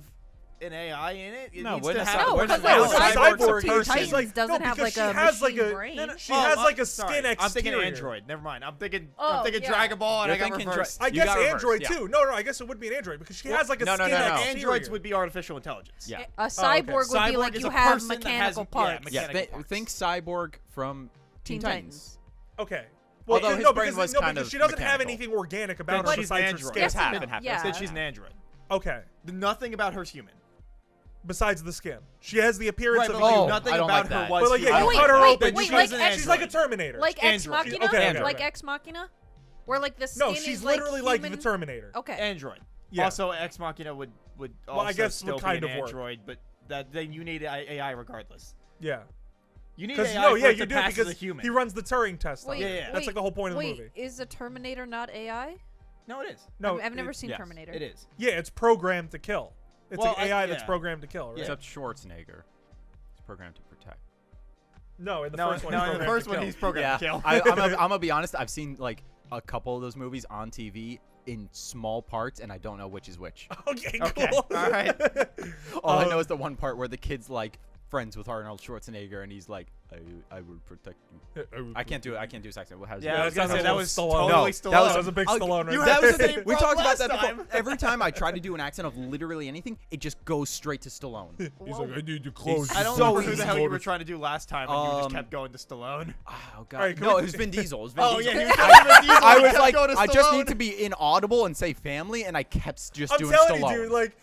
an AI in it? It No, needs wouldn't to a have. cy- No, wouldn't because a like cyborg- Cyborg Cyborg's a Teen person. Titans doesn't have because like a she has like machine a brain. she Oh, has I'm like a sorry. skin exterior. I'm thinking Android. Never mind. I'm thinking Oh, yeah. Dragon Ball, and You're I got thinking reversed. I You guess got reversed, Android yeah. too. No, I guess it would be an Android because she has like a no, no, skin no, no. exterior. Androids would be artificial intelligence. Yeah. A cyborg would Cyborg be like is you a have person that has- mechanical yeah, parts. Yeah, mechanical parts. think Cyborg from Teen Titans. Okay. Although yeah, his no, brain because, was no, kind because of she doesn't have mechanical. anything organic about Then her she's an besides her android. skin. It's half but- and half. yeah. Said she's an android. Okay. Nothing about her's human. Besides the skin, she has the appearance Right, of but a like, human. nothing I don't about like her that. was But like, yeah, human. you Wait, cut her wait, open. wait, she's, like she's like a Terminator. Like Ex Android. Machina? Okay. Like Ex Machina? Where like the skin no, is she's like literally like the human? Terminator. Okay. Android. Yeah. Also, Ex Machina would also I guess still would kind be an of work. android, but then you need AI regardless. Yeah. You need Because AI no, for yeah, it you to do pass as a because human. he runs the Turing test. on Wait, it. yeah. That's like the whole point of the wait, movie. is the Terminator not AI? No, it is. No, I've never it- seen yes, Terminator. It is. Yeah, it's programmed to kill. It's Well, an AI yeah. that's programmed to kill, right? Except Schwarzenegger. It's programmed to protect. No, in the No, first one. no, he's in the programmed first to one kill. he's programmed to kill. I'm gonna be honest. I've seen like a couple of those movies on TV in small parts, and I don't know which is which. Okay, Okay, cool. all right. All I know is the one part where the kid's like friends with Arnold Schwarzenegger, and he's like, "I will protect you." I can't do it. I can't do sex. How's Yeah, I was gonna say That's that a was Stallone. totally No, Stallone. that That was a big I'll- Stallone right you there. had the same We fault talked about last that time. before. Every time I try to do an accent of literally anything, it just goes straight to Stallone. He's like, I need to close. I don't so know who the easy. hell you were trying to do last time, and you just Um, kept going to Stallone. Oh god, Alright, can no, we- it was Vin Diesel. It was Vin Oh Diesel. yeah, he was talking about Diesel. I and was kept like, going to I just Stallone. need to be inaudible and say family, and I kept just I'm doing telling Stallone. you, dude, like,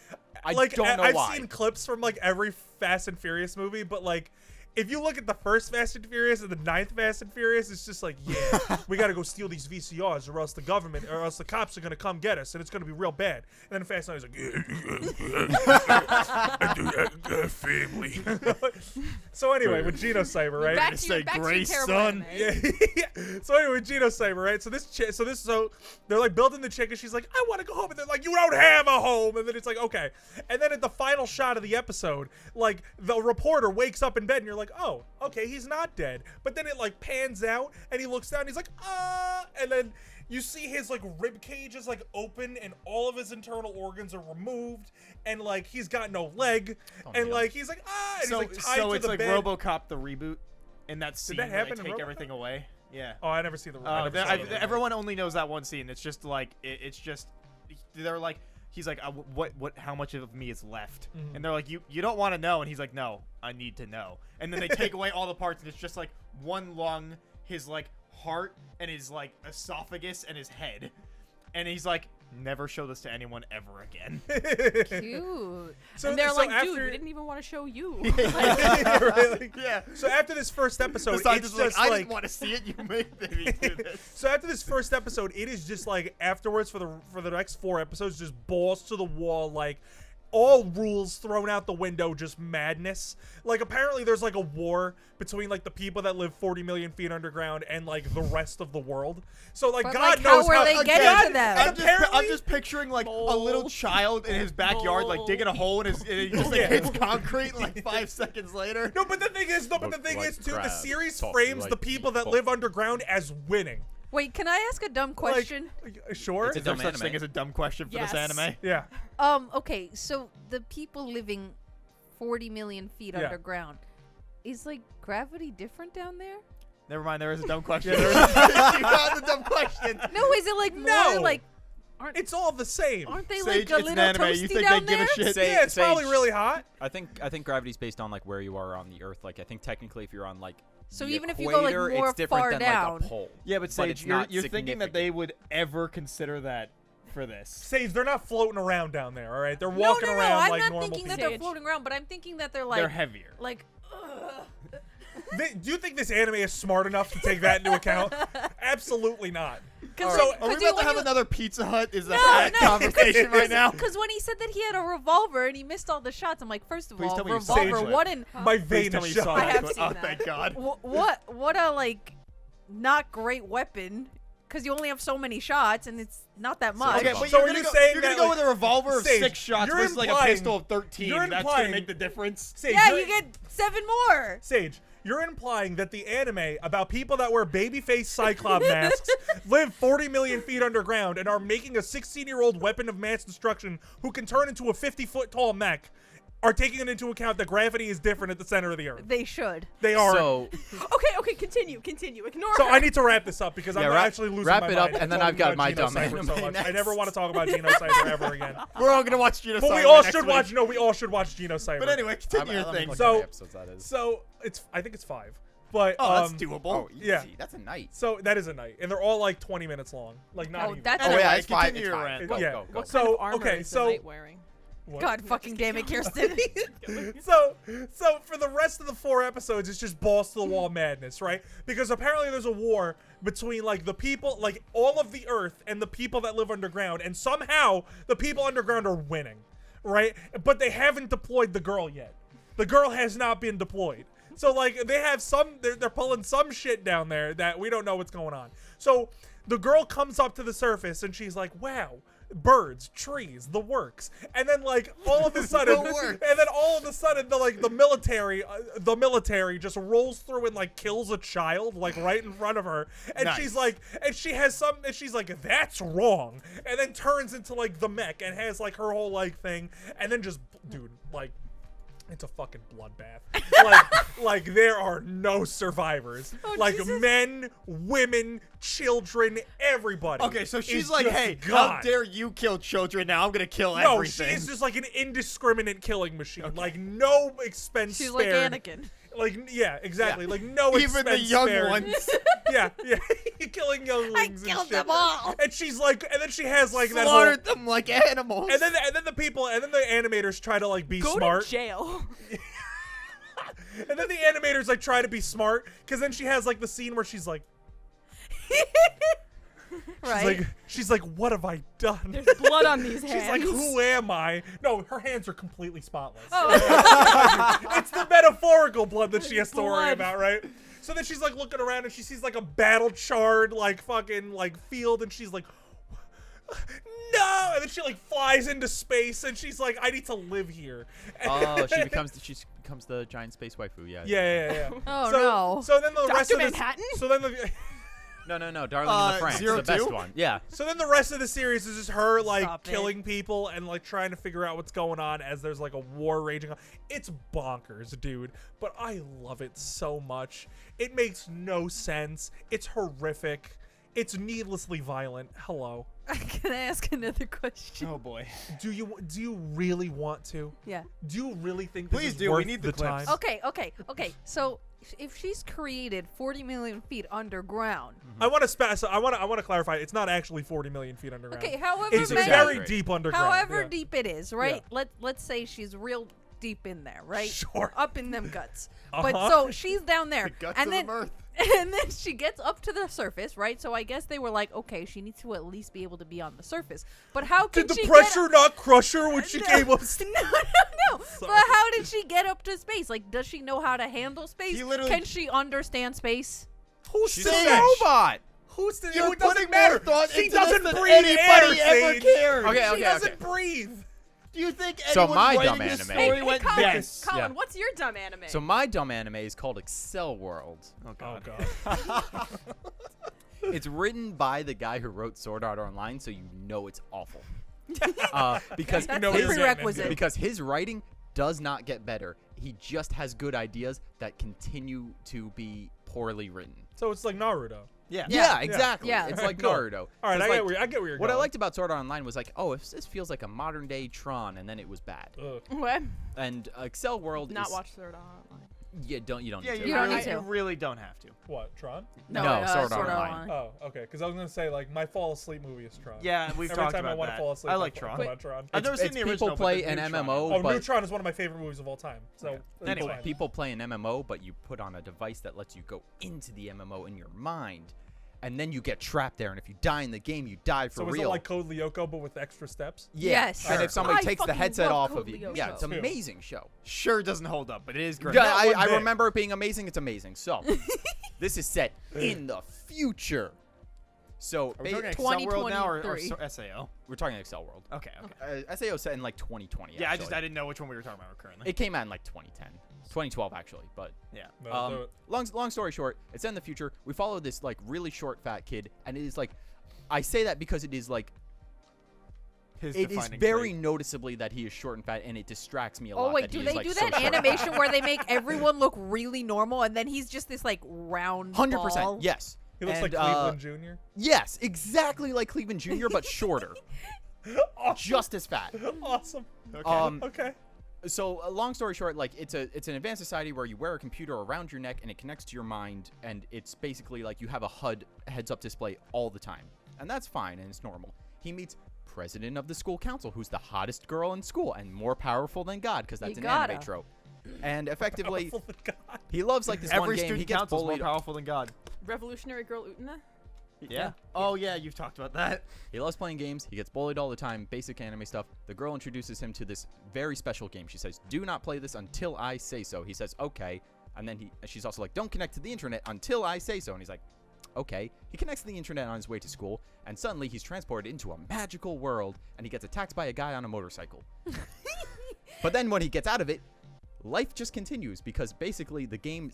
I like don't know I've why. seen clips from like every Fast and Furious movie, but like, if you look at the first Fast and Furious and the 9th Fast and Furious, it's just like, yeah, we gotta go steal these VCRs, or else the government, or else the cops are gonna come get us, and it's gonna be real bad. And then Fast 9 is like, family. So anyway, with Genocyber, right? Back to say your Grace, terrible son. anime. Yeah. So anyway, Genocyber, right? So they're like building the chick, and she's like, I want to go home, and they're like, you don't have a home, and then it's like, okay. And then at the final shot of the episode, like the reporter wakes up in bed, and you're like, oh, okay, he's not dead. But then it like pans out, and he looks down, and he's like, and then you see his like rib cage is like open, and all of his internal organs are removed, and like he's got no leg, and like he's like, and So, he's like tied so to it's the like bed. RoboCop the reboot, in that scene that where happen they in take RoboCop? everything away. Yeah. Oh, I never see the. I never saw the remake. Everyone only knows that one scene. It's just like it's just they're like he's like what how much of me is left, and they're like you don't want to know, and he's like no, I need to know, and then they take away all the parts, and it's just like one lung, his like heart, and his like esophagus, and his head, and he's like never show this to anyone ever again. Cute. So, and they're like, dude, we didn't even want to show you. Really? Yeah. So after this first episode, Besides, it's just I like didn't want to see it. You made me do this. So after this first episode, it is just like afterwards for the next 4 episodes, just balls to the wall, like all rules thrown out the window, just madness. Like apparently there's like a war between like the people that live 40 million feet underground and like the rest of the world. So like But, God like, knows how are they getting to them? I'm just picturing like a little child in his backyard, like digging a hole in his, and he just like hits concrete like 5 seconds later. No, but the thing is, too, the series frames the people that live underground as winning. Wait, can I ask a dumb question? Like, sure. It's a Is there dumb such anime. thing as a dumb question for this anime? Yeah. Okay, so the people living 40 million feet Yeah. underground, is like gravity different down there? Never mind, there is a dumb question. Yeah, you got the dumb question. No, is it like No. more like It's all the same. aren't they Sage, like a it's an little anime. toasty You think down they give a there? shit? Yeah, it's probably really hot. I think gravity is based on like where you are on the Earth. Like I think technically if you're on like So the even if you go, like, equator, more it's different far than down. like a pole. Yeah, but it's Sage, you're not thinking that significant. they would ever consider that for this. Sage, they're not floating around down there, all right? They're No, walking no, around I'm like not normal thinking people. that they're Sage. floating around, but I'm thinking that they're like They're heavier. like Do you think this anime is smart enough to take that into account? Absolutely not. Cause So like, are we 'cause you- about to when have you- another Pizza Hut? Is No, that no. conversation right now? Because when he said that he had a revolver and he missed all the shots, I'm like, first of Please all, tell me you saw revolver. it. What in My Please vein tell me is you saw shot. I that. have seen Oh, that. thank God. what a like not great weapon? Because you only have so many shots and it's not that much. Okay, but So you're are gonna you go, saying you're gonna that, go like, with a revolver of Sage, 6 shots you're versus like a implying- pistol of 13. you're That's implying- gonna make the difference. Sage, Yeah, you're- you get 7 more. Sage, you're implying that the anime about people that wear babyface Cyclops masks live 40 million feet underground and are making a 16-year-old weapon of mass destruction who can turn into a 50-foot tall mech are taking it into account that gravity is different at the center of the Earth. They should. They are. So Okay, continue. Ignore So her. I need to wrap this up because I'm actually losing wrap my it up, mind and then talking I've got about my Geno dumb Cyber so anime much. I next. never want to talk about Geno Cyber ever again. We're all gonna watch Geno But we Cyber all next should week. watch. No, we all should watch Geno Cyber. But anyway, continue your thing. So- episodes that is. So I think it's 5. But Oh, that's um, doable. Oh, easy. yeah. That's a night. So that is a night, and they're all like 20 minutes long. Like not Oh, even. that's Oh Anyway, yeah, it's 5. continue It's your 5. rant. Go, Yeah. go, go. What So, kind of armor okay, is so- the knight wearing? What? God fucking damn it, Kirsten. So for the rest of the 4 episodes, it's just balls to the wall madness, right? Because apparently there's a war between like the people, like all of the Earth and the people that live underground, and somehow the people underground are winning, right? But they haven't deployed the girl yet. The girl has not been deployed. So like they have they're pulling some shit down there that we don't know what's going on. So the girl comes up to the surface and she's like, wow, birds, trees, the works. And then like all of a sudden, the military just rolls through and like kills a child like right in front of her. And Nice. she's like, she's like, that's wrong. And then turns into like the mech and has like her whole like thing. And then just, dude, like, it's a fucking bloodbath. like there are no survivors. Oh, like Jesus. men, women, children, everybody. Okay, so she's is like, just hey, gone. how dare you kill children? Now I'm gonna kill No, everything. she's just like an indiscriminate killing machine. Like no expense She's like spared. Anakin. Like yeah, exactly. Like no Even the expense young spared. ones. Yeah, killing younglings I and killed shit. them all. And she's like, and then she has like that whole. Slaughtered them like animals. And then the animators try to like be Go smart. to jail. And then the animators like try to be smart because then she has like the scene where she's like, Right. she's like, what have I done? There's blood on these hands. She's like, who am I? No, her hands are completely spotless. Oh. It's the metaphorical blood that she has to worry Blood. about, right? So then she's like looking around and she sees like a battle charred like fucking like field and she's like, no! And then she like flies into space and she's like, I need to live here. Oh, she becomes the giant space waifu. Yeah. Yeah. Oh, so, no. So then the Dr. rest of this, Manhattan? so then the No, Darling in the France, the best 02? one. Yeah. So then the rest of the series is just her like Stop it. killing people and like trying to figure out what's going on as there's like a war raging on. It's bonkers, dude. But I love it so much. It makes no sense. It's horrific. It's needlessly violent. Hello. Can I ask another question? Oh boy. Do you really want to? Yeah. Do you really think this Please is do. We worth need the clips. time? Okay. So if she's created 40 million feet underground, I want to I want to clarify. It's not actually 40 million feet underground. okay, however It's many, very deep underground. however yeah. deep it is, right? Yeah. Let's say she's real deep in there, right? Sure. Up in them guts. Uh-huh. But so she's down there, The guts and of then the mirth. and then she gets up to the surface, right? So I guess they were like, okay, she needs to at least be able to be on the surface. But how can Did the she pressure not crush her when she No. came up? No. But how did she get up to space? Like, does she know how to handle space? He literally- Can she understand space? Who She's said? a robot. Who's the? You're It doesn't putting matter. more thought She into this doesn't than breathe anybody air, ever Sage. cared. Okay, She doesn't breathe. Do you think So anyone my writing dumb this anime- story Hey, went Colin, yes? Colin, Yeah. what's your dumb anime? So my dumb anime is called Excel World. Oh Oh god. god. It's written by the guy who wrote Sword Art Online, so you know it's awful. Because That's know the what you're getting prerequisite. into. because his writing does not get better. He just has good ideas that continue to be poorly written. So it's like Naruto. Yeah. Yeah, exactly. Yeah. It's like Cool. Naruto. All right, So I it's get like- where you're what going. I liked about Sword Art Online was like, oh, if this feels like a modern day Tron, and then it was bad. Ugh. What? And Excel World Not is watch Third Online. you don't Yeah, need you, to. You don't really, need to. you really don't have to. What? Tron? No, Sword Art Art Online. Oh, okay. Because I was gonna say like my fall asleep movie is Tron. Yeah, we've Every talked time I about want that. to fall asleep, I like think Tron. about Tron. I've never It's seen the people original. play but the an new Tron. MMO, Oh, but New Tron is one of my favorite movies of all time. So Yeah. it's Anyway. fine. people play an MMO, but you put on a device that lets you go into the MMO in your mind, and then you get trapped there. And if you die in the game, you die for So is real. it like Code Lyoko but with extra steps? Yeah. Yes. And Sure. if somebody I takes the fucking headset love off of Code you, Lyoko. yeah, it's an Too. amazing show. Sure doesn't hold up, but it is great. Yeah, Not one I bit. remember it being amazing. It's amazing. So, this is set in the future. So, Are we talking Excel World now or 2023. SAO? we're talking Excel World. Okay. Okay. SAO set in like 2020. Yeah, I actually. didn't know which one we were talking about currently. It came out in like 2010, 2012 actually. But Yeah. No, long story short, it's set in the future. We follow this like really short fat kid, and it is like, I say that because it is like, His it is defining very trait. noticeably that he is short and fat, and it distracts me a Oh lot. wait, that do he they is, like, do so that short and fat. animation where they make everyone look really normal and then he's just this like round 100%. ball? Yes. he looks And, like Cleveland Jr. Yes, exactly like Cleveland Jr., but shorter. Just as fat. Awesome. Okay. Okay. So, long story short, like it's an advanced society where you wear a computer around your neck and it connects to your mind, and it's basically like you have a HUD heads-up display all the time, and that's fine and it's normal. He meets president of the school council, who's the hottest girl in school and more powerful than God, because that's You an gotta. anime trope. And effectively, Powerful than God. he loves like this Every one game. student He gets council is more bullied. powerful than God. Revolutionary Girl Utena? Yeah. Oh yeah, you've talked about that. He loves playing games. He gets bullied all the time. Basic anime stuff. The girl introduces him to this very special game. She says, "Do not play this until I say so." He says, "Okay." And then she's also like, "Don't connect to the internet until I say so." And he's like, "Okay." He connects to the internet on his way to school, and suddenly he's transported into a magical world, and he gets attacked by a guy on a motorcycle. But then when he gets out of it, life just continues, because basically the game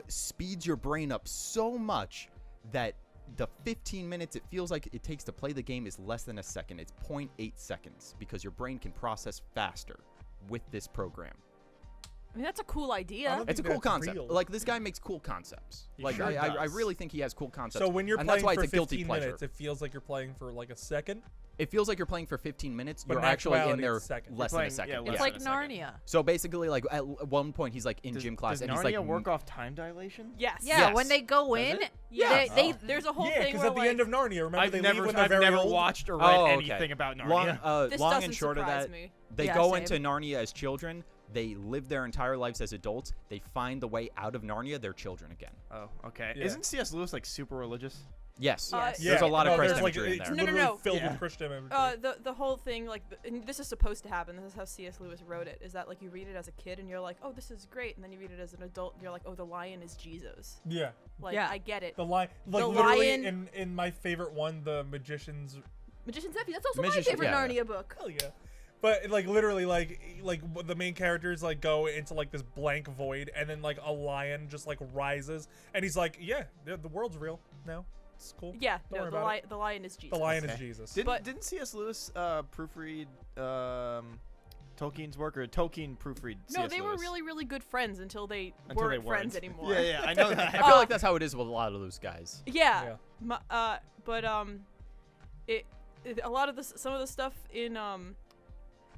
speeds your brain up so much that the 15 minutes it feels like it takes to play the game is less than a second. It's 0.8 seconds, because your brain can process faster with this program. I mean, that's a cool I idea. don't It's a think cool that's concept. real. Like, this guy makes cool concepts. He Like, sure I does. really think he has cool concepts. So when you're and playing that's why for it's a guilty 15 pleasure. minutes, it feels like you're playing for like a second. It feels like you're playing for 15 minutes. But You're in actually in actuality, there it's a second. less You're than a playing- second. yeah, It's less like than a second. Narnia. So basically, like, at one point, he's like in Does, gym class, does and he's Narnia like, work off time dilation? Yes. Yeah, Yes. when they go Does in, it? Yeah. they Oh. There's a whole Yeah, thing because where at the like, end of Narnia, remember I've they never, leave when they're I've very never old? watched or read Oh, okay. anything about Narnia. this long doesn't and short of surprise that, me. they Yeah, go same. into Narnia as children. They live their entire lives as adults. They find the way out of Narnia. They're children again. Oh, okay. Yeah. Isn't C.S. Lewis like super religious? Yes. Yes. There's a lot of no, Christ there's, like, imagery in it's there. No, no, literally no. filled Yeah. with Christian imagery. The whole thing, like, and this is supposed to happen. This is how C.S. Lewis wrote it. Is that like you read it as a kid and you're like, oh, this is great, and then you read it as an adult and you're like, oh, the lion is Jesus. Yeah. Like, Yeah. I get it. The lion, like The literally lion- in my favorite one, the Magician's. Magician's Nephew. That's also my Magician- favorite yeah. Narnia book. Hell yeah. But like literally, like the main characters like go into like this blank void, and then like a lion just like rises, and he's like, "Yeah, the world's real." now. It's cool. Yeah, Don't worry no, about it. the lion is Jesus. The lion Okay. is Jesus. Didn't C.S. Lewis proofread Tolkien's work, or Tolkien proofread No, C.S. they were Lewis? really, really good friends until they Until weren't they friends weren't. anymore. Yeah, I know that. I feel like that's how it is with a lot of those guys. Yeah. But a lot of some of the stuff in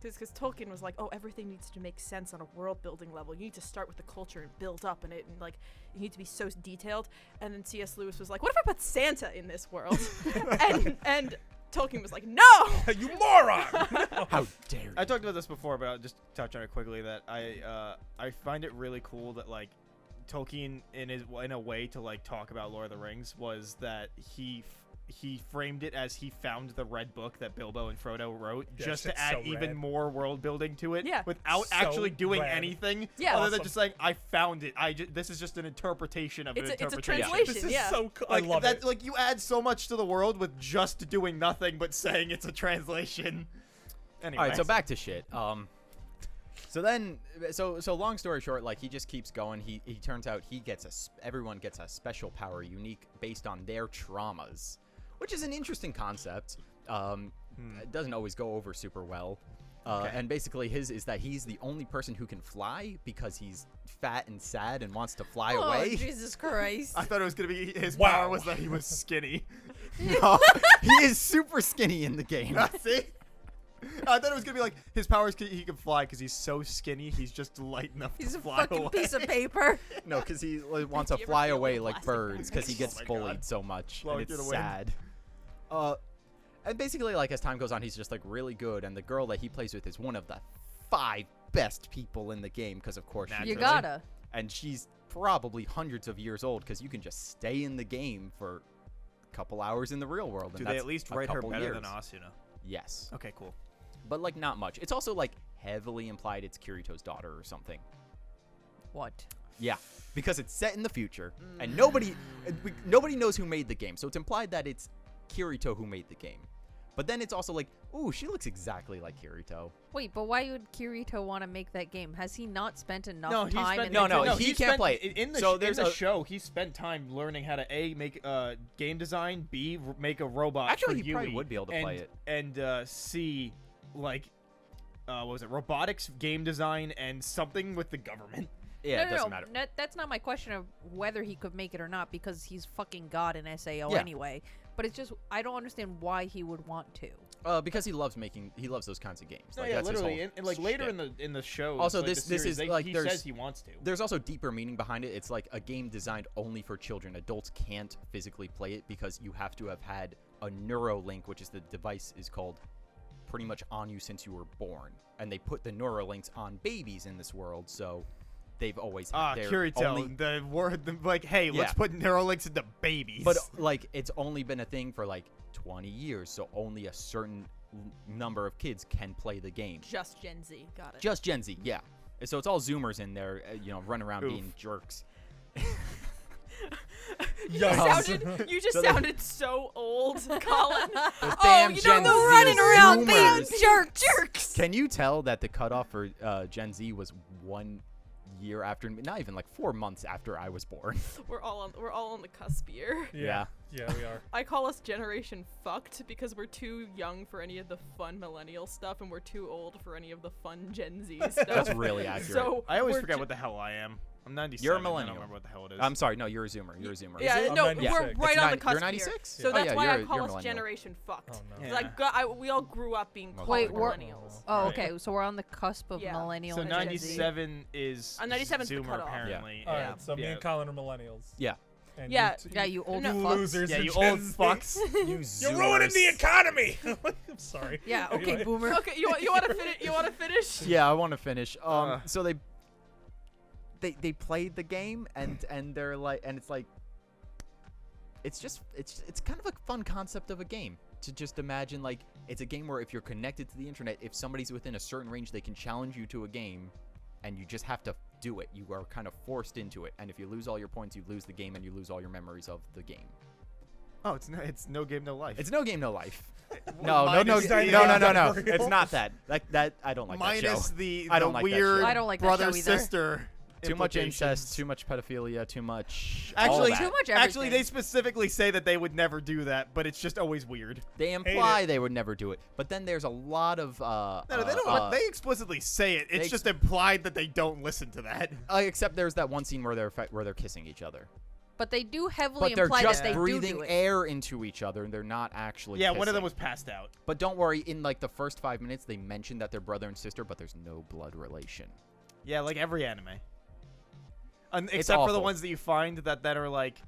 because Tolkien was like, oh, everything needs to make sense on a world building level. You need to start with the culture and build up in it, and like you need to be so detailed. And then C.S. Lewis was like, what if I put Santa in this world? and Tolkien was like, no, You moron! How dare you? I talked about this before, but I'll just touch on it quickly. That I find it really cool that like Tolkien in a way to like talk about Lord of the Rings was that he framed it as he found the red book that Bilbo and Frodo wrote, Yeah, just to shit's add so even rad. more world building to it, Yeah. without So actually doing rad. anything, Yeah. other than Awesome. just saying I found it. This is just an interpretation of an it's a interpretation. translation. This is Yeah. so cool. Like I love that, it. like you add so much to the world with just doing nothing but saying it's a translation. Anyway, All right, so back to shit. So then, so long story short, like he just keeps going. He turns out everyone gets a special power unique based on their traumas, which is an interesting concept. It doesn't always go over super well. Okay. And basically his is that he's the only person who can fly because he's fat and sad and wants to fly Oh, away. Jesus Christ. I thought it was gonna be his Wow. power was that he was skinny. No, he is super skinny in the game. See? I thought it was gonna be like his powers. He can fly because he's so skinny. He's just light enough He's to a fly fucking away. piece of paper. No, because he wants to Do you ever fly feel away the like plastic birds because he bags? gets Oh my bullied God. so much, Blowing and through it's the wind. sad. And basically, like as time goes on, he's just like really good, and the girl that he plays with is one of the 5 best people in the game because of course Naturally. You she's gotta. and she's probably hundreds of years old because you can just stay in the game for a couple hours in the real world. Do and they that's at least a write her couple better years. than Asuna? Yes, Okay, cool. but like not much. It's also like heavily implied it's Kirito's daughter or something. What? Yeah, because it's set in the future, and nobody knows who made the game, so it's implied that it's Kirito who made the game. But then it's also like, ooh, she looks exactly like Kirito. Wait, but why would Kirito want to make that game? Has he not spent enough No, he time spent in No, the no, game? he he can't spent- play it. in the So in there's the a- show. He spent time learning how to make game design, B make a robot. Actually, for he probably Yui, would be able to and, play it. and C like what was it, robotics, game design, and something with the government. Yeah, it no, doesn't matter. That's not my question of whether he could make it or not, because he's fucking God in SAO Yeah. anyway. But it's just I don't understand why he would want to. Because he loves those kinds of games. No, Like, yeah, that's his literally, whole and like later shtick. in the show. Also, like, this the series, is, like, he there's- says he wants to. There's also deeper meaning behind it. It's like a game designed only for children. Adults can't physically play it because you have to have had a Neuralink, which is the device is called, pretty much on you since you were born. And they put the Neuralinks on babies in this world, so they've always had their Kirito, only... the word, like, hey, let's Yeah. put Neuralinks into babies. But like, it's only been a thing for like 20 years, so only a certain number of kids can play the game. Just Gen Z. Got it. Just Gen Z, yeah. So it's all Zoomers in there, running around Oof. being jerks. You Yikes. just So they- sounded so old, Colin. Those Oh, damn you know Gen the Z running around being Zoomers. jerks. Can you tell that the cutoff for Gen Z was 1 year after, not even like 4 months after I was born? We're all on the cusp here. Yeah, we are. I call us generation fucked because we're too young for any of the fun millennial stuff, and we're too old for any of the fun Gen Z stuff. That's really accurate. So I always we're forget ju- what the hell I am. I'm 97. You're a I don't millennial. remember what the hell it is. I'm sorry, no, you're a Zoomer. You're a Zoomer. Yeah, I'm no, 96. we're right It's on the you're cusp 96? here. So Oh, that's yeah, why you're I a call us millennial. generation fucked. Oh, no. Yeah. Like we all grew up being Well, called Wait, we're- millennials. Oh, Right. okay. So we're on the cusp of Yeah. millennial So and Gen Z. 97 is 97 's the Zoomer cutoff. apparently. All Yeah. right, so me Yeah. and Colin are millennials. Yeah. And Yeah. Yeah, you old No. you fucks. losers. Yeah, are you Gen old Z. fucks. You're You're ruining the economy. I'm sorry. Yeah, okay, Anyway. boomer. Okay, you want to finish? You want to finish? Yeah, I want to finish. Uh. So they played the game and they're like, and it's like, it's kind of a fun concept of a game to just imagine, like, it's a game where if you're connected to the internet, if somebody's within a certain range, they can challenge you to a game, and you just have to do it. You are kind of forced into it, and if you lose all your points, you lose the game, and you lose all your memories of the game. Oh, it's no game, no life. It's no game, no life. Well, No. minus the- No. for real. It's not that. That I don't like that show. Minus the I don't like that weird show. I don't like that brother show either. sister Too much incest, implications. too much pedophilia, too much. Actually, all that. Too much Actually, they everything. specifically say that they would never do that, but it's just always weird. They imply they would never do it, but then there's a lot of. No, they don't. They explicitly say it. It's they- just implied that they don't listen to that. Except there's that one scene where they're kissing each other, But they do heavily but they're imply just that they breathing do it. air into each other, and they're not actually. Yeah, one of them kissing. was passed out. But don't worry, in like the first 5 minutes, they mention that they're brother and sister, but there's no blood relation. Yeah, like every anime. Except for the awful. ones that you find that are like,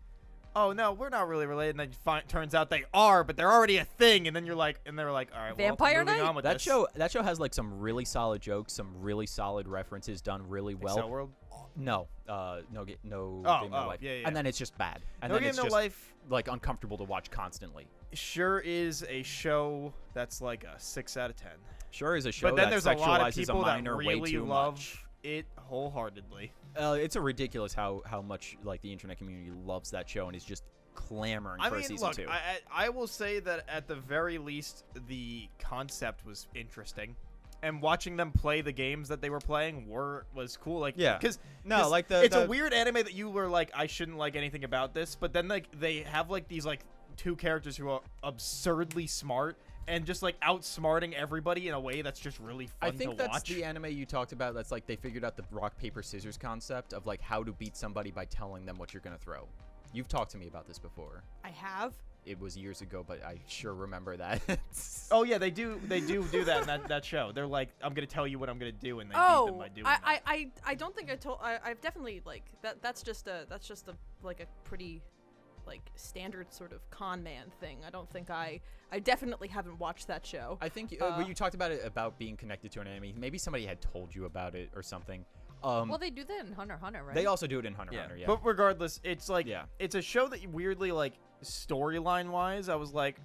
oh no, we're not really related, and then turns out they are, but they're already a thing, and then you're like, and they're like, all right, Vampire well, moving Night? on with That this. show has like some really solid jokes, some really solid references done really well. Excel World. No, no Oh, Game No oh, Life. yeah, yeah. And then it's just bad. And No then Game it's No just Life like uncomfortable to watch constantly. sure is a show that's like a 6 out of 10. Sure is a show But then that there's a lot of sexualizes people a that minor way really too love much. it wholeheartedly. It's a ridiculous how much like the internet community loves that show and is just clamoring I for mean, season look, 2. I will say that at the very least, the concept was interesting. And watching them play the games that they were playing was cool. Like, Yeah. because No, like the it's a weird anime that you were like, I shouldn't like anything about this, but then like they have like these like 2 characters who are absurdly smart and just like outsmarting everybody in a way that's just really fun I think to that's watch. the anime you talked about. That's like they figured out the rock paper scissors concept of like how to beat somebody by telling them what you're gonna throw. You've talked to me about this before. I have. It was years ago, but I sure remember that. Oh yeah, they do that in that show. They're like, I'm gonna tell you what I'm gonna do, and they beat them by doing that. I don't think I told. I've definitely like that. That's just a like a pretty like standard sort of con man thing. I don't think I definitely haven't watched that show. I think when you talked about it about being connected to an anime, maybe somebody had told you about it or something. Well, they do that in Hunter x Hunter, right? They also do it in Hunter x Hunter, yeah. But regardless, it's like Yeah. it's a show that you weirdly like storyline wise. I was like,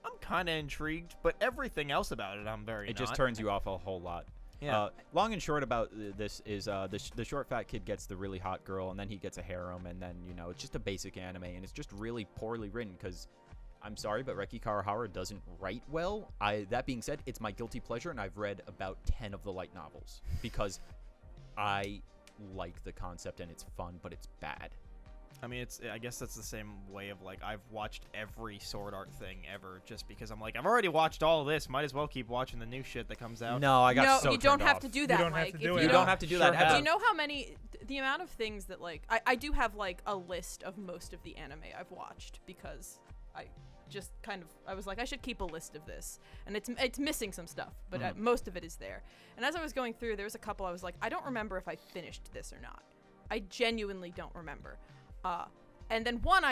I'm kind of intrigued, but everything else about it, I'm very. It just not. turns you off a whole lot. Yeah. Long and short about this is the short fat kid gets the really hot girl, and then he gets a harem, and then it's just a basic anime, and it's just really poorly written because. I'm sorry, but Reki Karahara doesn't write well. That being said, it's my guilty pleasure, and I've read about 10 of the light novels because I like the concept and it's fun, but it's bad. I mean, I guess that's the same way of like I've watched every Sword Art thing ever just because I'm like I've already watched all of this. Might as well keep watching the new shit that comes out. No, I got no, so you don't turned have off. to do that, don't have Mike. to If do it. you You don't have to do that Sure ever. Do you know how many the amount of things that like I do have like a list of most of the anime I've watched because I just kind of I was like I should keep a list of this, and it's missing some stuff, but most of it is there. And as I was going through, there was a couple I was like I don't remember if I finished this or not. I genuinely don't remember. And then one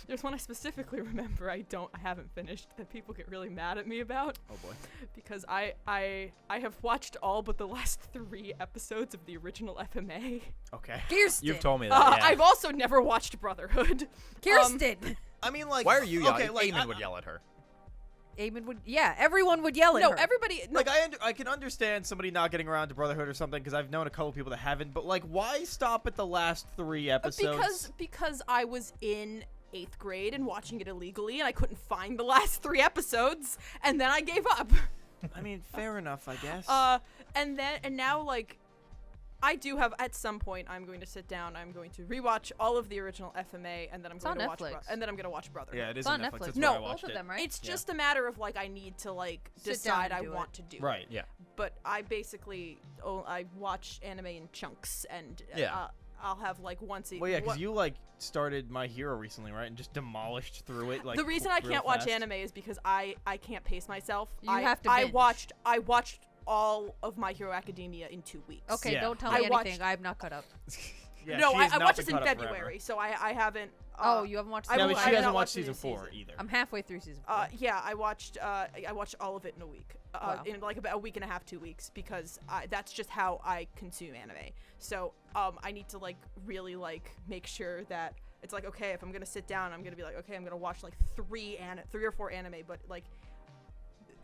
there's one I specifically remember I haven't finished that people get really mad at me about. Oh boy. Because I have watched all but the last 3 episodes of the original FMA. Okay. Kirsten. You've told me that. Yeah. I've also never watched Brotherhood. Kirsten. I mean, like, Why are you yelling? Okay, like, Eamon would yell at her. Eamon would. Yeah, everyone would yell at No, her. everybody. No, Like I can understand somebody not getting around to Brotherhood or something because I've known a couple people that haven't. But like, why stop at the last 3 episodes? because I was in 8th grade and watching it illegally, and I couldn't find the last 3 episodes, and then I gave up. I mean, fair enough, I guess. And now like. I do have at some point. I'm going to sit down. I'm going to rewatch all of the original FMA, and then I'm going to watch. Netflix. And then I'm going to watch Brotherhood. Yeah, it is It's on on Netflix. Netflix. That's No, where I both watched Both of it. them, right? It's just a matter of like I need to like Sit decide down I and do want it. to do Right. it. Yeah. But I basically I watch anime in chunks, and Yeah. I'll have like once a Well, yeah, because you like started My Hero recently, right? And just demolished through it. Like the reason I real can't watch fast. anime is because I can't pace myself. You I have to I binge. watched all of My Hero Academia in 2 weeks. Okay, Yeah. don't tell I me watched- anything. I'm not caught up. Yeah, No, she I has not watched been this in caught up forever. February, so I haven't. Oh, you haven't watched. I Yeah, will- but I she have hasn't not watched watched the season new 4 season. either. I'm halfway through season 4. Yeah, I watched all of it in a week, Wow. in like about a week and a half, 2 weeks, because that's just how I consume anime. So I need to like really like make sure that it's like okay, if I'm gonna sit down, I'm gonna be like okay, I'm gonna watch like 3 or 4 anime, but like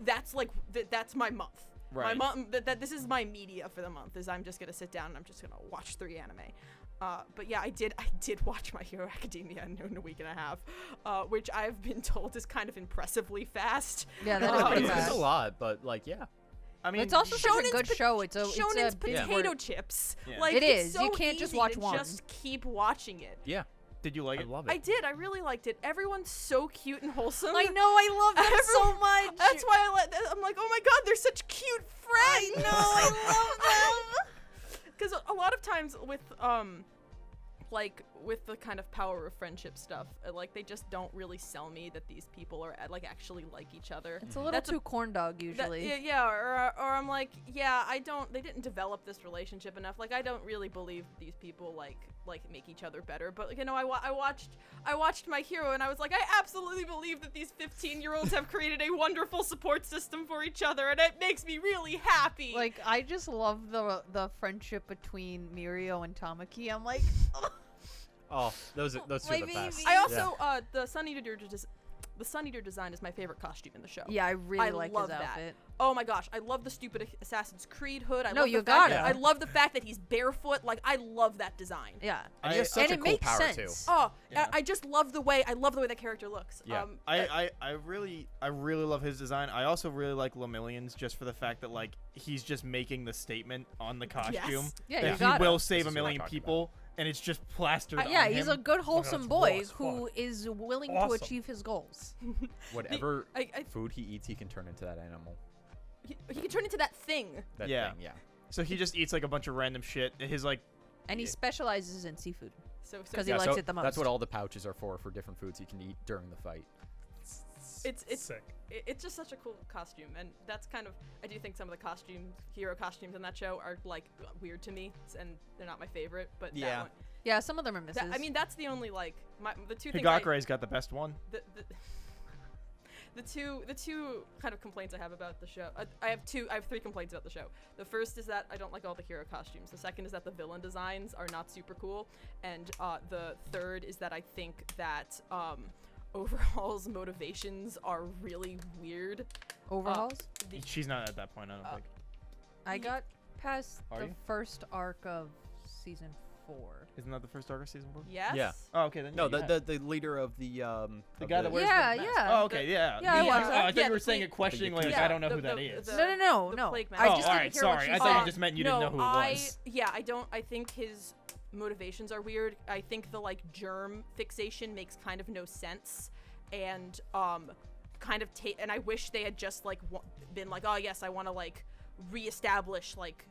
that's like that's my month. Right. My month that this is my media for the month is I'm just gonna sit down and I'm just gonna watch 3 anime. But yeah, I did watch My Hero Academia in a week and a half, which I've been told is kind of impressively fast. Yeah, that is pretty It's fast. a lot, but like, yeah. I mean, It's also such a Shonen's good show. It's Shonen's a potato chips. Yeah. Like It it's is. so You can't just easy watch to one. Just keep watching it. Yeah, did you like I it? love it. I did. I really liked it. Everyone's so cute and wholesome. I know. I love that so much. That's why I'm like, oh my god, they're such cute friends. I know. I love them. Because a lot of times with like with the kind of power of friendship stuff, like they just don't really sell me that these people are like actually like each other. It's a little That's too corn dog That- usually. yeah, or I'm like, yeah, they didn't develop this relationship enough. Like I don't really believe these people like make each other better. But you know, I watched My Hero and I was like, I absolutely believe that these 15-year-olds have created a wonderful support system for each other, and it makes me really happy. Like I just love the friendship between Mirio and Tamaki. I'm like, Oh, those two My are the baby. best. I also the Sun Eater design is my favorite costume in the show. yeah, I really I like love his that. outfit. Oh my gosh, I love the stupid Assassin's Creed hood. I No, love you the fact got that- it. I love the fact that he's barefoot. Like I love that design. Yeah, And he has such and a it cool makes power sense. too. Oh, Yeah. I just love the way that character looks. Yeah. I really love his design. I also really like Lemillion's just for the fact that like he's just making the statement on the costume Yes. Yeah, that you he got will it. save This a is what I'm million talking people, and it's just plastered. Yeah, on he's him. a good, wholesome that's boy raw as who fuck. is willing Awesome. to achieve his goals. Whatever I- food he eats, he can turn into that animal. he can turn into that thing. That Yeah. thing, yeah. So he just eats like a bunch of random shit. His like And he specializes in seafood So because he Yeah, likes so it the most. that's what all the pouches are for different foods you can eat during the fight. it's sick. it's just such a cool costume, and that's kind of I do think some of the hero costumes in that show are like weird to me, and they're not my favorite. But Yeah. that one, Yeah, some of them are misses. I mean that's the only like the two things. Higakure's got the best one. The two kind of complaints I have about the show. I have 3 complaints about the show. The first is that I don't like all the hero costumes. The second is that the villain designs are not super cool, and the third is that I think that Overhaul's motivations are really weird. Overhauls. She's not at that point, I don't think. I got past Are the you? first arc of season 4. Isn't that the first arc of season 4? Yes. Yeah. Oh, okay. Then No, yeah, the leader of the the guy that wears Yeah, the mask. yeah. Oh, okay, yeah. Yeah, I Me- watched oh, that. I thought Yeah, you were the saying it questioningly, like Yeah, I don't know who the- that the- is. the- No. the plague I mask. Oh, just all didn't right, hear what sorry. she I thought you said. just meant you didn't know who it was. I don't. I think his motivations are weird. I think the like germ fixation makes kind of no sense, and kind of and I wish they had just like been like, oh yes, I want to like reestablish like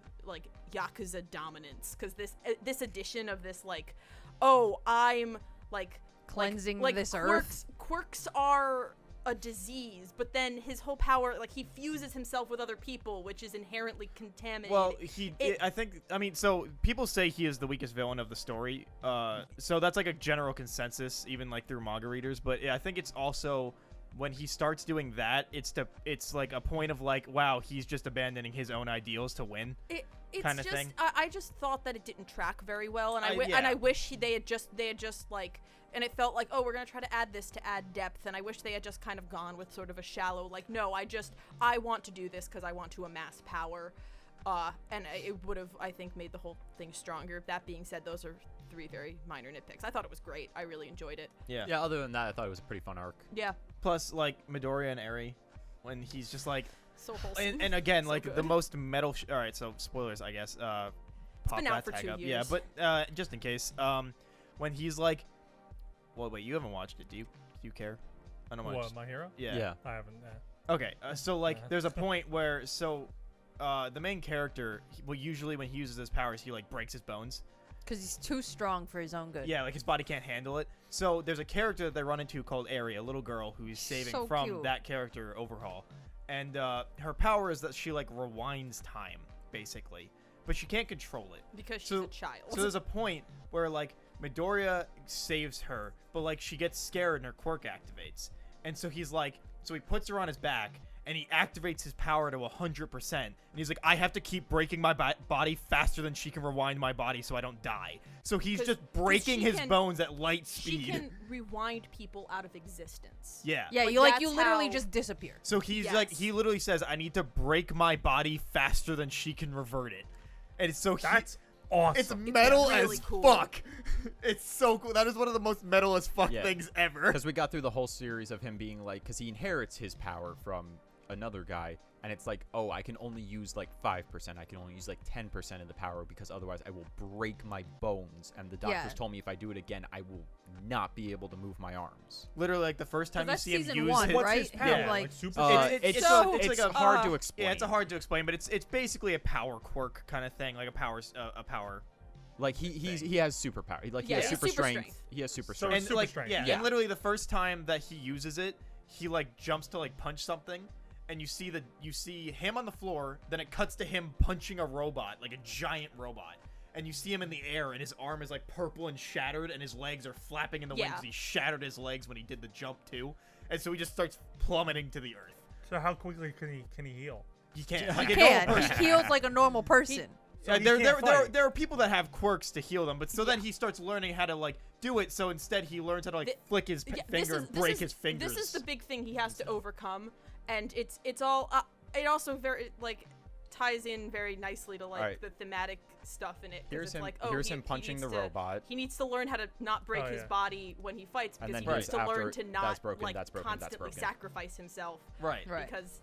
Yakuza dominance, because this edition of this like, oh I'm like Cleansing like this quirks, quirks are a disease, but then his whole power, like he fuses himself with other people, which is inherently contaminated. Well, so people say he is the weakest villain of the story. So that's like a general consensus, even like through manga readers. But I think it's also when he starts doing that, it's like a point of like, wow, he's just abandoning his own ideals to win. It's kinda just, thing. I just thought that it didn't track very well, and yeah. and I wish they had just like, and it felt like, oh, we're gonna try to add this to add depth, and I wish they had just kind of gone with sort of a shallow, like, no, I want to do this because I want to amass power, and it would have, I think, made the whole thing stronger. That being said, those are 3 very minor nitpicks. I thought it was great. I really enjoyed it. Yeah. Yeah, other than that, I thought it was a pretty fun arc. Yeah, Plus, like Midoriya and Eri, when he's just like, so wholesome. and again, So like good. the most metal. All right, so spoilers, I guess. Pop been that out for tag 2 up. years. Yeah, but just in case, when he's like, well, wait, you haven't watched it, do you? Do you care? I don't watch. What, My Hero? Yeah. I haven't. Okay, so like, Yeah. there's a point where the main character, usually when he uses his powers, he like breaks his bones. Because he's too strong for his own good. Yeah, like his body can't handle it. So there's a character that they run into called Eri, a little girl who's saving So from cute. that character Overhaul, and her power is that she like rewinds time basically, but she can't control it. because she's so- a child. So there's a point where like Midoriya saves her, but like she gets scared and her quirk activates, and so he puts her on his back and he activates his power to 100%, and he's like, I have to keep breaking my body faster than she can rewind my body so I don't die. So he's 'Cause- just breaking she his can- bones at light she speed. can rewind people out of existence. Yeah. Yeah, Like, you that's literally how- just disappear. So he's like, Yes. he literally says, I need to break my body faster than she can revert it. And so That's awesome. it's metal really as cool. fuck. It's so cool. That is one of the most metal as fuck Yeah. things ever. Because we got through the whole series of him being like, because he inherits his power from another guy, and it's like, oh, I can only use like 5%. I can only use like 10% of the power because otherwise I will break my bones. And the doctors told me if I do it again, I will not be able to move my arms. Literally, like the first time you that's see him season use one, it. What's right? his power? Yeah, Like super it's it's like a hard to explain. Yeah, it's hard to explain, but it's basically a power quirk kind of thing, like a power. Like he has superpower. He has super strength. He has super So strength. And super like strength. yeah, Yeah. and literally the first time that he uses it, he like jumps to like punch something, and you see him on the floor. Then it cuts to him punching a robot, like a giant robot, and you see him in the air, and his arm is like purple and shattered, and his legs are flapping in the wind 'cause he shattered his legs when he did the jump too, and so he just starts plummeting to the earth. So how quickly can he heal? He can't. He Like a normal can. He person. heals like a normal person. So he there can't fight. are people that have quirks to heal them, but so then he starts learning how to like do it. So instead, he learns how to like flick his finger and break his fingers. This is the big thing he has to overcome, and it's all. It also very like ties in very nicely to like Alright. the thematic stuff in it. 'Cause Here's it's him. like, Here's he him punching needs the to- robot. He needs to learn how to not break his body when he fights And because then he needs to after learn to not that's broken, like that's broken, that's constantly broken. sacrifice himself. right. Right. Because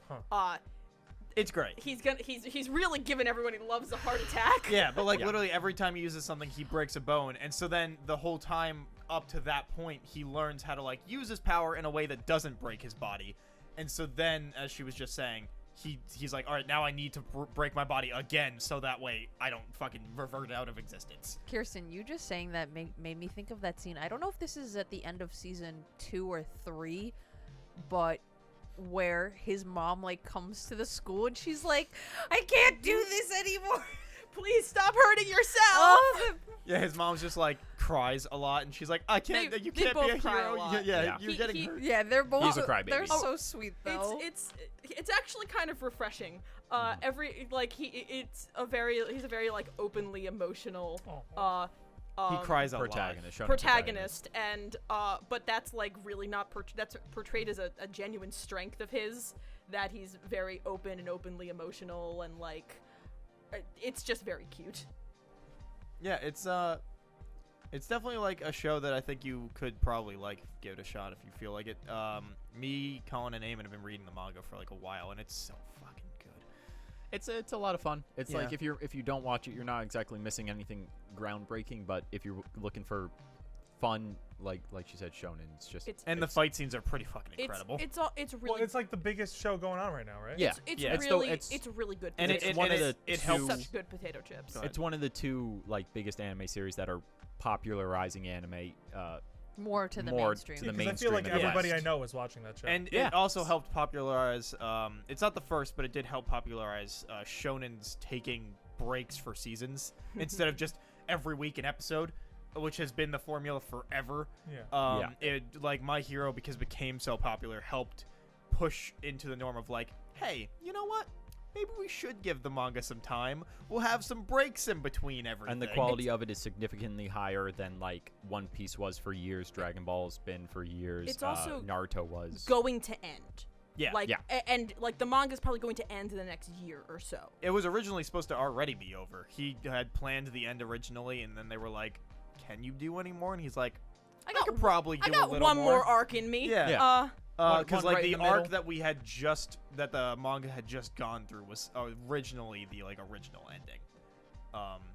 It's great. he's really giving everyone he loves a heart attack. Yeah, but like literally every time he uses something, he breaks a bone, and so then the whole time up to that point, he learns how to like use his power in a way that doesn't break his body, and so then, as she was just saying, he's like, all right, now I need to break my body again, so that way I don't fucking revert out of existence. Kirsten, you just saying that made me think of that scene. I don't know if this is at the end of season 2 or 3, but where his mom like comes to the school and she's like, I can't do this anymore. Please stop hurting yourself. Oh, Yeah, his mom's just like cries a lot, and she's like, I can't. They You can't be both a cry a hero. lot. Yeah, Yeah. you're getting hurt. yeah, they're both. He's a crybaby. They're Oh, so sweet though. It's actually kind of refreshing. Every like he's a very like openly emotional He cries a lot. Protagonist. shown as protagonist, and but that's like really not that's portrayed as a genuine strength of his, that he's very open and openly emotional, and like it's just very cute. Yeah, it's definitely like a show that I think you could probably like give it a shot if you feel like it. Me, Colin, and Eamon have been reading the manga for like a while, and it's so fucking good. It's a lot of fun. It's Yeah. like if you don't watch it, you're not exactly missing anything groundbreaking. But if you're looking for fun, like she said, shonen, it's just And the fight scenes are pretty fucking incredible. It's really Well, it's like the biggest show going on right now, right? yeah. it's Yeah. really It's it's really good. and potato it, one and of it, the it two- helps. such good potato chips. Go ahead. It's one of the two like biggest anime series that are popularizing anime more to the more mainstream. to the Because I feel like mainstream in the everybody West. I know is watching that show. And Yeah. it also helped popularize. It's not the first, but it did help popularize shonens taking breaks for seasons instead of just every week an episode, which has been the formula forever. yeah. It like My Hero, because it became so popular, helped push into the norm of like, hey, you know what? Maybe we should give the manga some time. We'll have some breaks in between everything. And the quality of it is significantly higher than like One Piece was for years, Dragon Ball's been for years, It's also Naruto was. going to end. Yeah. Like Yeah. and like the manga's probably going to end in the next year or so. It was originally supposed to already be over. He had planned the end originally, and then they were like, "Can you do any more?" And he's like, "I could probably do I got a little one more arc in me. Yeah. Yeah. Because one like right the in the arc middle. that the manga had just gone through was originally the like original ending.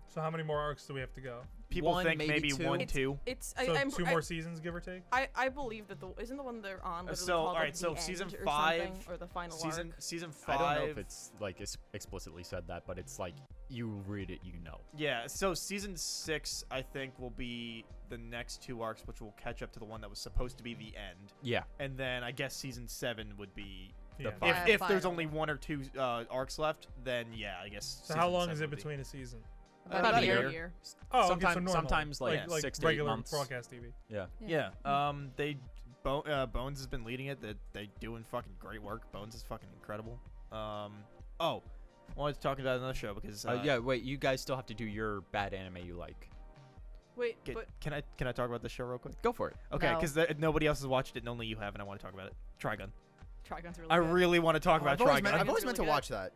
So how many more arcs do we have to go? People One, think maybe maybe two. 1, 2. It's So I'm, two I, more seasons, give or take. I believe that isn't the one they're on. literally So, called, alright, like, so The season End or 5, something, or the final Season arc. season I 5. don't know if it's like explicitly said that, but it's like you read it, you know. Yeah, so season 6 I think will be the next 2 arcs, which will catch up to the one that was supposed to be the end. Yeah. And then I guess season 7 would be Yeah. if, Yeah, if there's final. only 1 or 2 arcs left, then yeah, I guess. So how season long 7 is it would be. between a season? About a year. Oh, Sometimes- okay, so normal. sometimes, like, like 6 to 8 regular months. broadcast TV. Yeah. Yeah. Bones has been leading it. They doing fucking great work. Bones is fucking incredible. I wanted to talk about another show because Yeah. Wait, you guys still have to do your bad anime you like. Wait, but can I talk about this show real quick? Go for it. Okay, No. because nobody else has watched it and only you have, and I want to talk about it. Trigun. Trigun's really I good. really want to talk about I've always Trigun. meant, I've always It's meant really to good. watch that.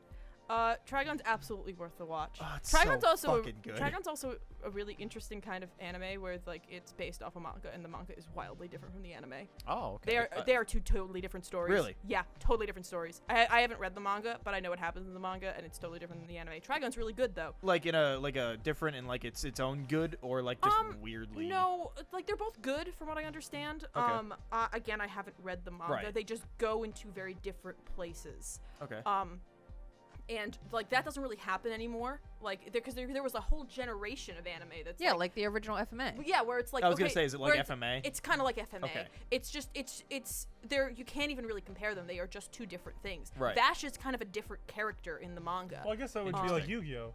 Trigon's absolutely worth the watch. Oh, it's Trigon's so also fucking good. Trigon's also a really interesting kind of anime where like it's based off a manga, and the manga is wildly different from the anime. Oh, okay. They are two totally different stories. Really? Yeah, totally different stories. I haven't read the manga, but I know what happens in the manga, and it's totally different than the anime. Trigon's really good though. Like in a different and like its own good, or like just weirdly. No, like they're both good from what I understand. Okay. Again, I haven't read the manga. Right. They just go into very different places. Okay. And like that doesn't really happen anymore. Like because there was a whole generation of anime that's like the original FMA. yeah, where it's like I was gonna okay, say, is it like where FMA? It's kind of like FMA. Okay. It's just it's there. You can't even really compare them. They are just two different things. Right. Vash is kind of a different character in the manga. Well, I guess that would be like Yu-Gi-Oh,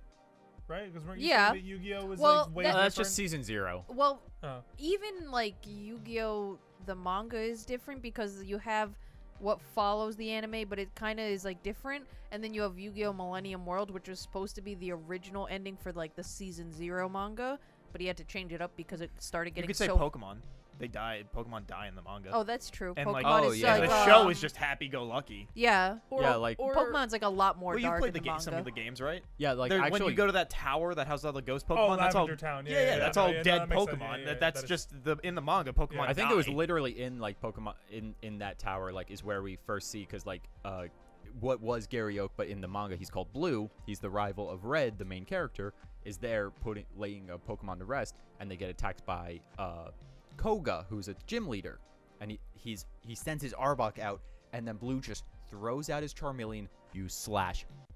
right? Because Yeah. that Yu-Gi-Oh was Well, like way That's different. just season 0. Well, Oh. even like Yu-Gi-Oh, the manga is different because you have what follows the anime, but it kind of is like different. And then you have Yu-Gi-Oh! Millennium World, which was supposed to be the original ending for like the season 0 manga, but he had to change it up because it started You getting could say so. Pokemon. They die. Pokemon die in the manga. Oh, that's true. And, Pokemon like, oh, is yeah. like, the show is just happy-go-lucky. yeah. Yeah, like- Pokemon's like a lot more Well, you dark played in the the game, some of manga. the games, right? Yeah, like There- actually when you go to that tower that has all the ghost Oh, Pokemon, that's all. Lavender Town. Yeah, that's all no, dead that makes sense. Pokemon. Yeah, That's that is- just the in the manga Pokemon. Yeah. I think it was die. literally in like Pokemon in that tower like is where we first see because like what was Gary Oak, but in the manga he's called Blue. He's the rival of Red, the main character, is there laying a Pokemon to rest, and they get attacked by Koga, who's a gym leader, and he sends his Arbok out, and then Blue just throws out his Charmeleon,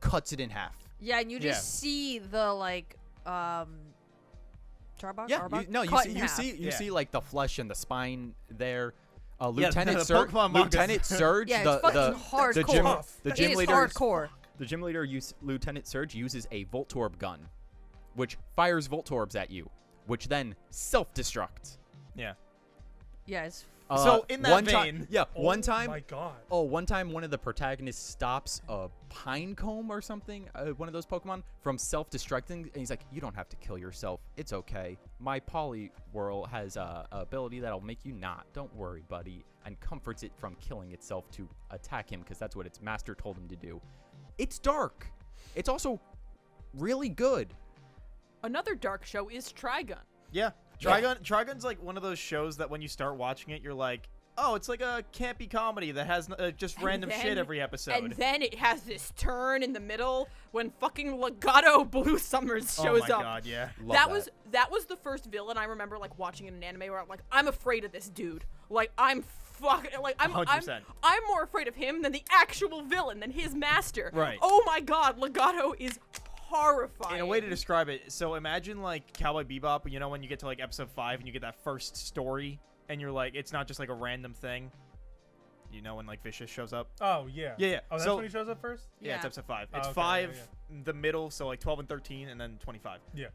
cuts it in half. Yeah, and you just see the like Charbok? Yeah, Arbok? you Cut in see half. you see like the flesh and the spine there. Lieutenant the Surge, Pokemon manga's- Lieutenant Surge, Yeah, the it's fucking hardcore. the It gym is leader, hardcore. the gym leader Lieutenant Surge uses a Voltorb gun, which fires Voltorbs at you, which then self-destructs. Yeah. Yeah, it's So, in that one vein- one time, my God. one time one of the protagonists stops a Pinecomb or something, one of those Pokemon, from self-destructing, and he's like, "You don't have to kill yourself. It's okay. My Poliwhirl has a ability that'll make you not. Don't worry, buddy," and comforts it from killing itself to attack him because that's what its master told him to do. It's dark. It's also really good. Another dark show is Trigun. Yeah. Trigun's like one of those shows that when you start watching it, you're like, oh, it's like a campy comedy that has just And random then- shit every episode. And then it has this turn in the middle when fucking Legato Blue Summers shows oh my up. God, yeah. That was the first villain I remember like watching in an anime where I'm like, I'm afraid of this dude. Like I'm fucking like I'm 100%. I'm more afraid of him than the actual villain, than his master. Right. Oh my God, Legato is horrifying. In a way to describe it, so imagine like Cowboy Bebop, you know, when you get to like episode 5 and you get that first story, and you're like, it's not just like a random thing. You know, when like Vicious shows up. Oh yeah. Yeah, yeah. Oh, that's So- when he shows up first. Yeah, it's Yeah. episode 5. Oh, It's okay, 5, yeah, the middle, so like 12 and 13, and then 25. Yeah.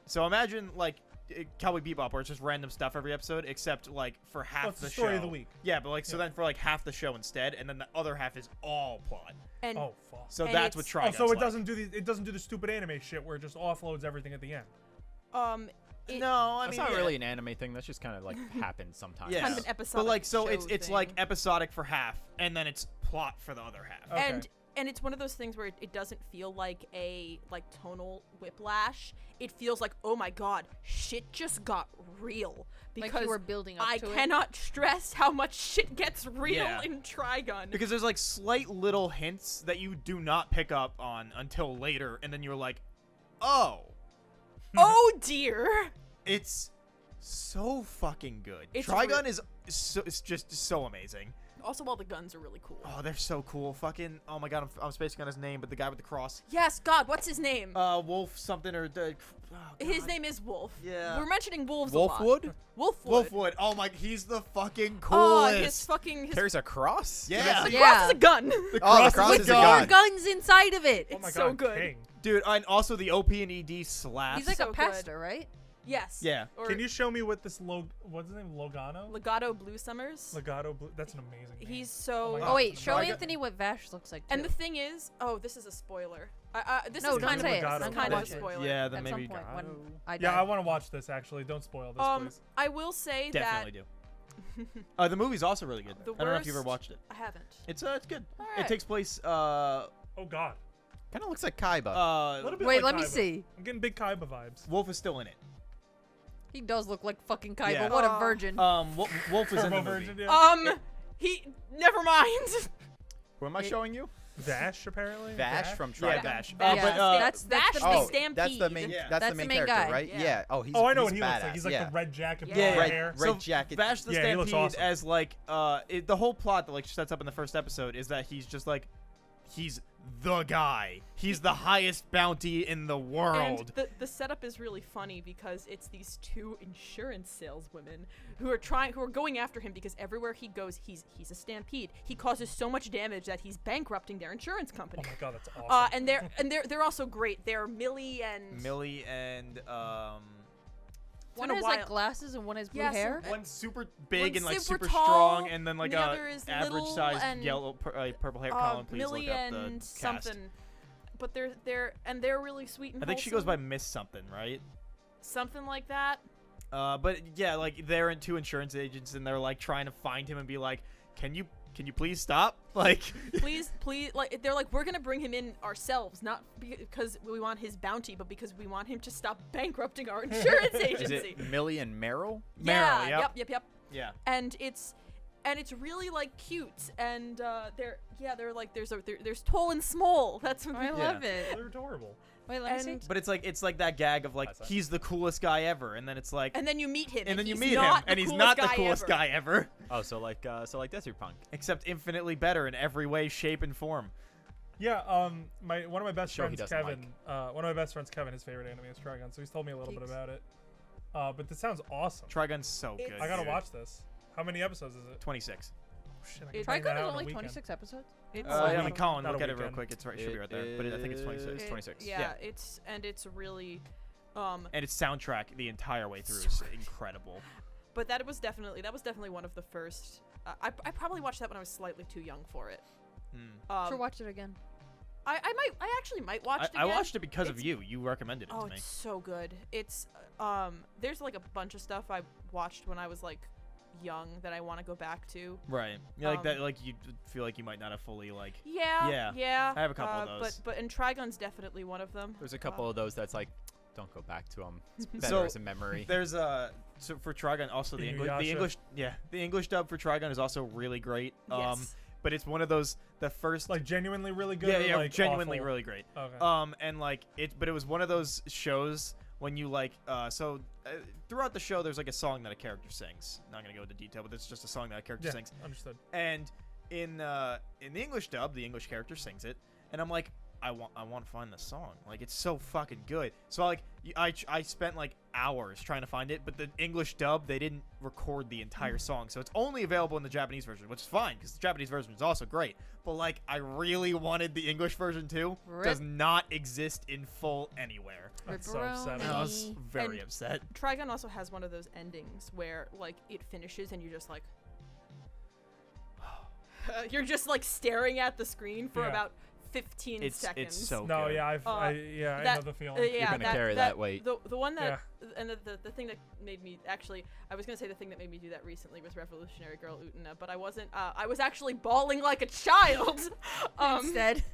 So imagine like Cowboy Bebop, where it's just random stuff every episode, except like for half Well, it's the the story show. of the week. Yeah, but like so Yeah. then for like half the show instead, and then the other half is all plot. And Oh fuck. So And that's what it's- Trigun's Oh, so it like. doesn't do the stupid anime shit where it just offloads everything at the end. it- No, I That's mean not yeah. really an anime thing. That's just kind of like happens sometimes. Yeah. kind of an episodic But like so show it's thing. like episodic for half, and then it's plot for the other half. Okay. And it's one of those things where it doesn't feel like a like tonal whiplash. It feels like, oh my God, shit just got real. like Because you were building up I to it. cannot stress how much shit gets real Yeah. in Trigun. Because there's like slight little hints that you do not pick up on until later, and then you're like, oh, Oh dear. it's so fucking good. It's Trigun is it's just so amazing. Also, all the guns are really cool. Oh, they're so cool. Fucking, oh my God, I'm spacing on his name, but the guy with the cross. Yes, God, what's his name? Wolf something or His God. name is Wolf. Yeah. We're mentioning wolves a lot. Wolfwood Wolfwood. Wolfwood. Oh my, he's the fucking Oh, coolest. his fucking his carries a cross. Yeah. the Yeah. cross is a gun. The Oh, the cross cross is is a a gun. gun. Guns inside of it. Oh my It's God, so good. King. Dude, and also the OP and ED slaps. He's like so a good. pastor, right? Yes. Yeah. Or Can you show me what this what's his name? Logano? Legato Blue Summers. Legato Blue. That's an amazing name. He's so. Oh my Oh God. wait, show I got- Anthony what Vash looks like. And too. the thing is, oh, this is a spoiler. This No, is don't kind say of it. Legato. I'm kind gonna of watch a it. spoiler. Yeah, then At maybe. some point when I Yeah, die. I want to watch this actually. Don't spoil this, please. I will say Definitely that do. The movie's also really good. The I don't know if you've ever worst- watched it. I haven't. It's good. All It right. takes place Oh God. Kind of looks like Kaiba. A little bit Wait, like let me Kaiba. see. I'm getting big Kaiba vibes. Wolf is still in it. He does look like fucking Kaiba. Yeah. What a virgin. Wolf is in the Turbo movie. version, yeah. He never mind. Who am I showing you? Vash, apparently. Vash from Yeah, Trigun. Vash. Yeah, But that's Vash the the main- Stampede. That's the main. Yeah. That's the main character, guy. right? Yeah. Yeah. Oh, he's. Oh, I know he's what he looks badass. like. He's like yeah. the red jacket, Yeah, blue yeah. hair. Red jacket. Vash the Yeah, he looks Stampede awesome. as like the whole plot that like sets up in the first episode is that he's just like he's the guy. He's the highest bounty in the world. And the setup is really funny because it's these two insurance saleswomen who are going after him because everywhere he goes, he's a stampede. He causes so much damage that he's bankrupting their insurance Oh company. my god, that's awesome. And they're also great. They're Millie and One been a has like while. glasses and one has blue Yeah, so- hair. one's super big One's and like super super tall, strong, and then like the other is average little sized and, yellow purple hair. Colin, please Millie look up and the cast. something. But they're really sweet and I think she goes by wholesome. Miss something, right? Something like that. But yeah, like they're in two insurance agents and they're like trying to find him and be like, can you please stop? Like, Please, like they're like, we're gonna bring him in ourselves, not because we want his bounty, but because we want him to stop bankrupting our insurance Is agency. it Millie and Meryl? Yeah, Meryl, yep. yep. yeah. And it's really like cute, and they're like there's tall and small. That's what I Yeah. love it. They're adorable. Wait, let me see. and But it's like that gag of like That's it. he's the coolest guy ever, and then it's like, and then you meet him, and then you he's meet him, not the and he's coolest not the guy coolest ever. guy ever, Oh, so like Desert Punk. except infinitely better in every way, shape, and form. Yeah, one of my best Show he friends, doesn't Kevin. One of my best friends, Kevin, his favorite anime is Trigun, so he's told me a little bit Geeks. about it. But this sounds awesome. Trigun's so good. It's- I gotta dude. watch this. How many episodes is it? 26. Oh, shit, I It's- can bang that Trigun is out in a only weekend. 26 episodes. It's Yeah, I like- mean, Colin, Not look a at it real weekend. quick. It should be right there, but I think it's 26. it- 26. Yeah, Yeah. it's really, And its soundtrack the entire way through is incredible. but that was definitely one of the first. I probably watched that when I was slightly too young for it. Sure, watch it again. I actually might watch it I again. watched it because of It's- you. You recommended it Oh, to me. it's so good. It's there's like a bunch of stuff I watched when I was like young that I want to go back to. Right. Yeah, like that. Um, Like you feel like you might not have fully like. Yeah. I have a couple of those. But Trigun's definitely one of them. There's a couple of those that's like, don't go back to them. It's better So, as a memory. There's so for Trigun also the Inuyasha. English dub for Trigun is also really great. Yes. But it's one of those the first Like genuinely really good. yeah, or yeah, like genuinely awful? really great. Okay. And like but it was one of those shows when you like throughout the show there's like a song that a character sings. Not gonna go into detail, but it's just a song that a character Yeah, sings. understood. And in the English dub, the English character sings it, and I'm like, I want to find the song. Like it's so fucking good. So like I spent like hours trying to find it, but the English dub they didn't record the entire song, so it's only available in the Japanese version, which is fine because the Japanese version is also great. But like I really wanted the English version too. Rip. Does not exist in full anywhere. That's so upsetting. I was Ripperoni. very And- upset. Trigun also has one of those endings where like it finishes and you're just like you're just like staring at the screen for Yeah. about 15 seconds. It's so No, good. yeah, I that- know the feeling. Yeah, You're gonna carry that weight. The one that and the thing that made me actually I was gonna say the thing that made me do that recently was Revolutionary Girl Utena, but I wasn't. I was actually bawling like a child. Instead.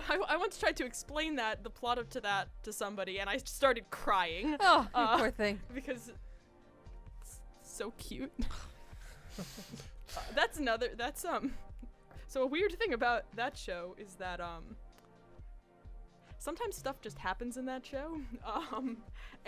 I once tried to explain the plot to that to somebody, and I started crying Oh, you poor thing. because it's so cute. That's So a weird thing about that show is that sometimes stuff just happens in that show.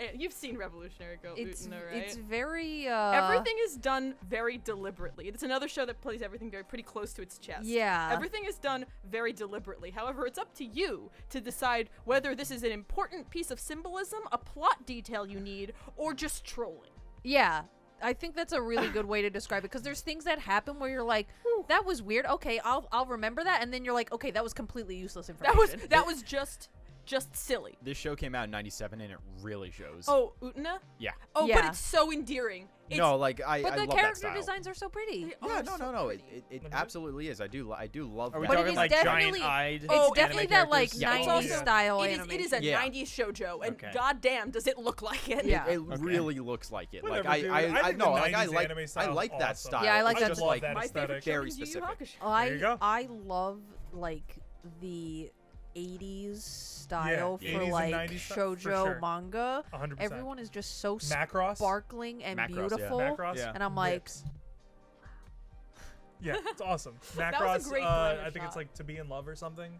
And you've seen Revolutionary Girl Utena, right? It's very Everything is done very deliberately. It's another show that plays everything pretty close to its chest. Yeah. Everything is done very deliberately. However, it's up to you to decide whether this is an important piece of symbolism, a plot detail you need, or just trolling. Yeah. I think that's a really good way to describe it because there's things that happen where you're like, that was weird. Okay, I'll remember that, and then you're like, okay, that was completely useless information. That was just silly. This show came out in '97 and it really shows. Oh, Utena? Yeah. Oh, but Yeah. it's so endearing. It's, No, like I But the love that character style. designs are so pretty. they Yeah, are no, so no. pretty. It Mhm. absolutely is. I do love Are we that. But it talking is like definitely- giant-eyed? Oh, It's definitely anime that like characters? Yeah. 90s Also- style It animation. is a Yeah. 90s shoujo, and Okay. goddamn, does it look like it. Yeah. It Okay. really looks like it. Whatever, Like dude. I think no, the like 90s anime I style's like that awesome. style. Yeah, I like It's that just too. like that My favorite aesthetic. show very is Yu Yu specific. Hakusho. There you go. I love like the '80s style Yeah, for 80s and like 90s stuff, shoujo for sure. manga. 100%. Everyone is just so Macross. sparkling and Macross, yeah. beautiful, Macross. Yeah. and I'm like, rips. Yeah, it's awesome. That Macross. was a great I glamour think it's shot. like To Be in Love or something.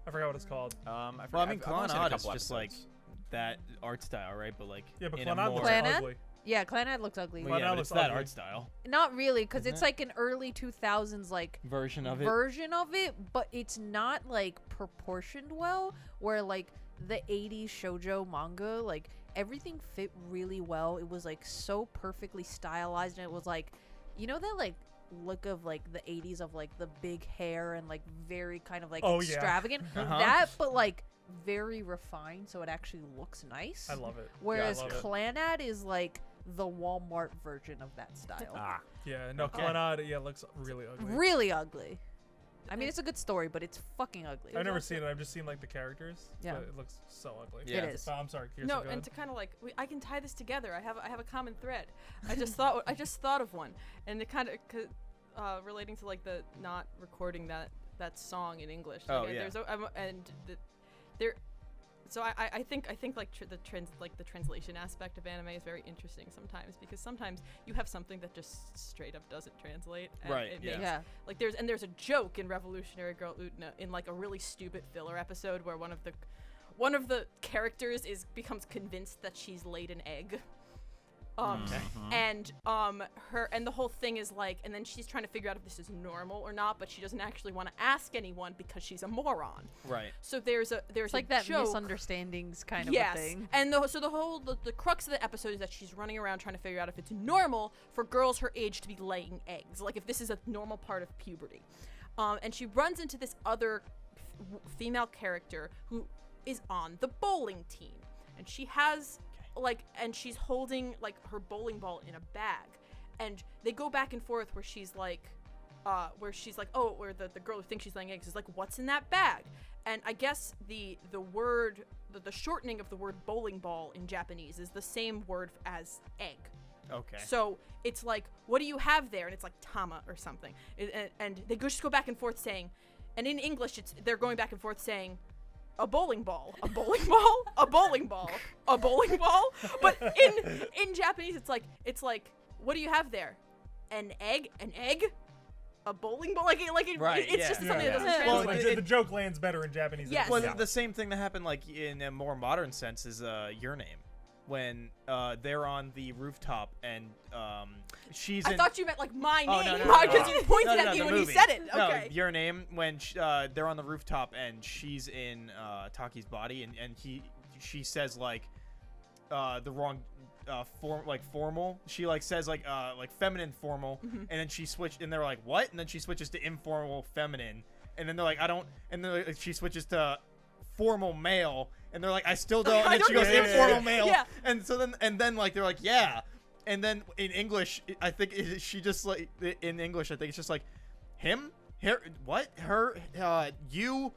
I forgot what it's called. I've Well, I heard- mean, I've only seen a Clanad is couple just like episodes. that art style, right? But like Yeah, but in a Clanad more looks Clanad? ugly. yeah, Clanad looks ugly. well, yeah, Clanad but looks it's that ugly. art style Not really, because Isn't it's it? like an early 2000s like version of it. version of it, but it's not like proportioned well. Where like the 80s shoujo manga, like everything fit really well. It was like so perfectly stylized, and it was like, you know, that like look of like the 80s of like the big hair and like very kind of like Oh, yeah. extravagant. Uh-huh. That, but like very refined, so it actually looks nice. I love it. Whereas love it. Clanad is like the Walmart version of that style. Ah, Yeah, no, Okay. Clanad, yeah, looks really ugly. Really ugly. I mean, it's a good story, but it's fucking ugly. I've never also- seen it. I've just seen like the characters. Yeah. But it looks so ugly. Yeah. It is. Oh, I'm sorry. Kirsten, No, go and ahead. to kind of like, I can tie this together. I have a common thread. I just thought of one, and it kind of relating to like the not recording that song in English. Oh, Like, yeah. There. So I think like the translation aspect of anime is very interesting sometimes, because sometimes you have something that just straight up doesn't translate. And Right, It yeah. makes, Yeah. like there's a joke in Revolutionary Girl Utena in like a really stupid filler episode where one of the characters becomes convinced that she's laid an egg. And the whole thing is like, and then she's trying to figure out if this is normal or not, but she doesn't actually want to ask anyone because she's a moron. Right. So there's It's like a that joke. misunderstandings kind of Yes, a thing. and the crux of the episode is that she's running around trying to figure out if it's normal for girls her age to be laying eggs, like if this is a normal part of puberty. And she runs into this other female character who is on the bowling team, and she has and she's holding like her bowling ball in a bag, and they go back and forth where she's like, oh, where the girl who thinks she's laying eggs is like, what's in that bag? And I guess the word, the shortening of the word bowling ball in Japanese is the same word as egg. Okay. So it's like, what do you have there? And it's like tama or something. And they just go back and forth saying, and in English they're going back and forth saying, a bowling ball, a bowling ball, a bowling ball, a bowling ball. But in Japanese it's like, what do you have there? An egg, a bowling ball. Right, It's yeah. just something Yeah. that doesn't Well, translate. the joke lands better in Japanese. than Yes. Well, yeah. the same thing that happened like in a more modern sense is Your Name, when they're on the rooftop and she's I in. thought you meant like my Oh, name, no, no, because you pointed No, at me the when you movie. said it. No, Okay. Your Name, when they're on the rooftop and she's in Taki's body and she says like the wrong formal. She like says like feminine formal, and then she switched and they're like what? And then she switches to informal feminine, and then they're like I don't, and then like, she switches to formal male, and they're like I still don't, I and then she don't goes know. informal Yeah. male, Yeah. and so then like they're like yeah, and then in English I think she just like in English I think it's just like him, her, what, her, you,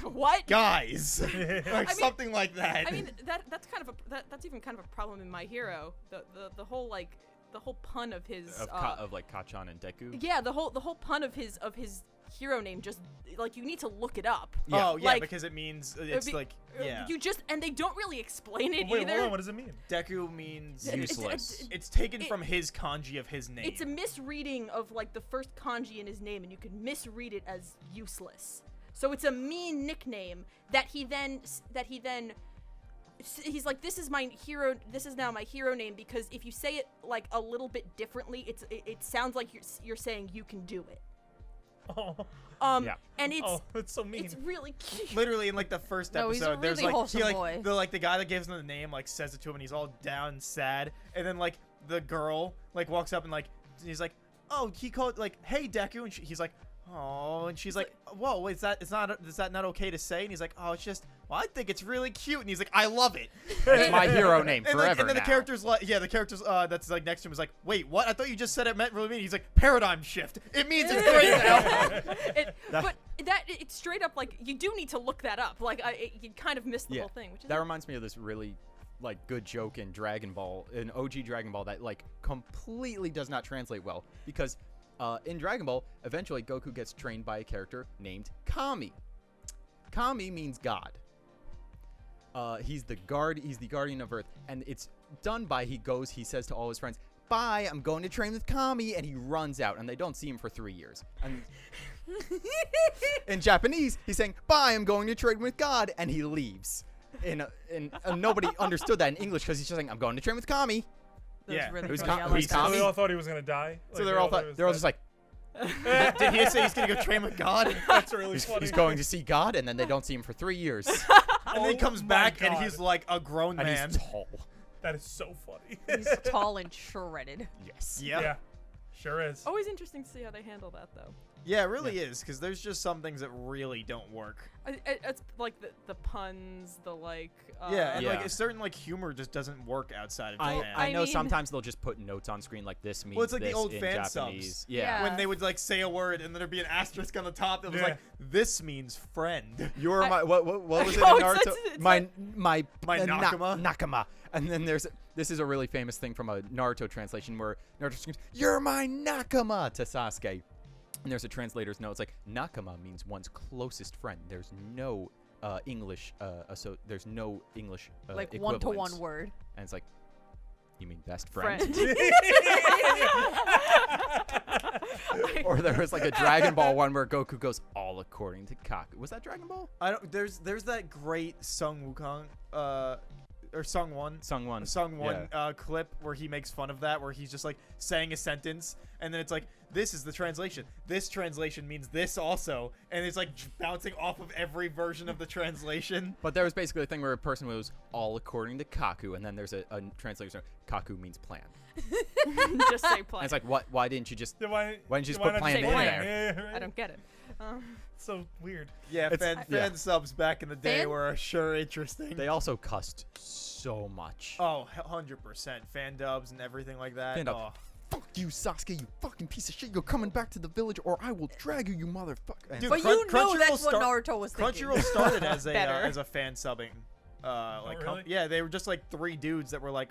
What? guys, like mean- something like that. I mean that's kind of that's even kind of a problem in My Hero. The whole pun of his of like Kachan and Deku. yeah, the whole pun of his hero name, just like you need to look it up. Oh yeah, Like, because it means it's be- like yeah. You just, and they don't really explain it Wait, either. hold on. What does it mean? Deku means Useless. it's taken it- from his kanji of his name. It's a misreading of like the first kanji in his name, and you can misread it as useless. So it's a mean nickname that he then he's like, this is my hero. This is now my hero name, because if you say it like a little bit differently, it sounds like you're saying you can do it. Oh, Yeah. And it's that's so mean. it's really cute. literally in like the first No, he's a episode. There's really like wholesome he like boy. the guy that gives him the name like says it to him and he's all down and sad, and then like the girl like walks up and like he's like, oh, he called like, hey Deku, and he's like, oh, and she's like, whoa, is that not okay to say? And he's like, oh, it's just, well, I think it's really cute, and he's like, I love it. It's my hero name And, forever like, and then now. the character's like, yeah, the character's that's like next to him is like, wait, what? I thought you just said it meant really mean. He's like, paradigm shift. It means it's great now. But it's straight up like you do need to look that up. Like you kind of missed the whole thing, which is That reminds me of this really like good joke in Dragon Ball, in OG Dragon Ball, that like completely does not translate well, because in Dragon Ball eventually Goku gets trained by a character named Kami. Kami means God. He's the guardian of Earth, and it's done by he says to all his friends, "Bye, I'm going to train with Kami," and he runs out, and they don't see him for 3 years. And in Japanese, he's saying, "Bye, I'm going to train with God," and he leaves. And nobody understood that in English because he's just saying, "I'm going to train with Kami." That was Yeah. really Who's funny. I Ka- like who's that. Kami? So they all thought he was gonna die. So they're all just like, Did he say he's gonna go train with God? That's really funny. he's going to see God, and then they don't see him for 3 years. And then he comes Oh my back and God. he's like a grown And man. he's tall. That is so funny. He's tall and shredded. Yes. Yep. Yeah, sure is. Always interesting to see how they handle that, though. Yeah, it really is, because there's just some things that really don't work. It's like the puns, the like. Yeah, and Yeah. like a certain like humor just doesn't work outside of I Japan. know mean- sometimes they'll just put notes on screen like this means Well, it's like the this old in fan subs. Japanese. Yeah. When they would like say a word and then there'd be an asterisk on the top that was Yeah. like, "This means friend." You're my what was it in Oh, Naruto? it's my My Nakama? Nakama. And then this is a really famous thing from a Naruto translation where Naruto screams, "You're my Nakama" to Sasuke. And there's a translator's note. It's like Nakama means one's closest friend. There's no English there's no English Like equivalence. one-to-one word. And it's like, you mean best friend? Or there was like a Dragon Ball one where Goku goes, "All according to Kaku." Was that Dragon Ball? I don't. There's that great Sung Wukong, or Sung One. Sung One. Clip where he makes fun of that, where he's just like saying a sentence, and then it's like, "This is the translation. This translation means this also," and it's like bouncing off of every version of the translation. But there was basically a thing where a person was all according to Kaku, and then there's a translation. Kaku means plan. Just say And plan. it's like, what? Why didn't you just? Why Why didn't you just why put not plan in say there? Yeah, right? I don't get it. It's so weird. Yeah, It's- fan yeah. subs back in the day Fan- were sure interesting. They also cussed so much. Oh, 100% fan dubs and everything like that. Fan dub. Oh. Fuck you, Sasuke, you fucking piece of shit. You're coming back to the village, or I will drag you, you motherfucker. And Dude, But Crun- you know Crunchyroll that's what start- Naruto was thinking. Crunchyroll started as Better. a fan subbing, really? yeah, they were just like 3 dudes that were like,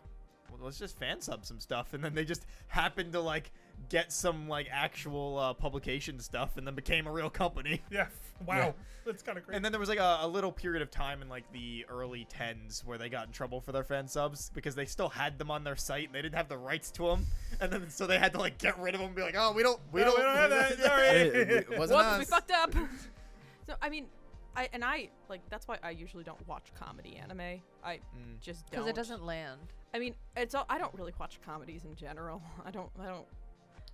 well, let's just fan sub some stuff, and then they just happened to like get some like actual publication stuff, and then became a real company. Yeah. Wow. Yeah. That's kind of crazy. And then there was like a little period of time in like the early 10s where they got in trouble for their fan subs because they still had them on their site and they didn't have the rights to them, and then so they had to like get rid of them and be like, oh, we don't have that. Sorry. it wasn't Whoops, we us. fucked up. So I mean, I like that's why I usually don't watch comedy anime. I just don't. Because it doesn't land. I mean, I don't really watch comedies in general.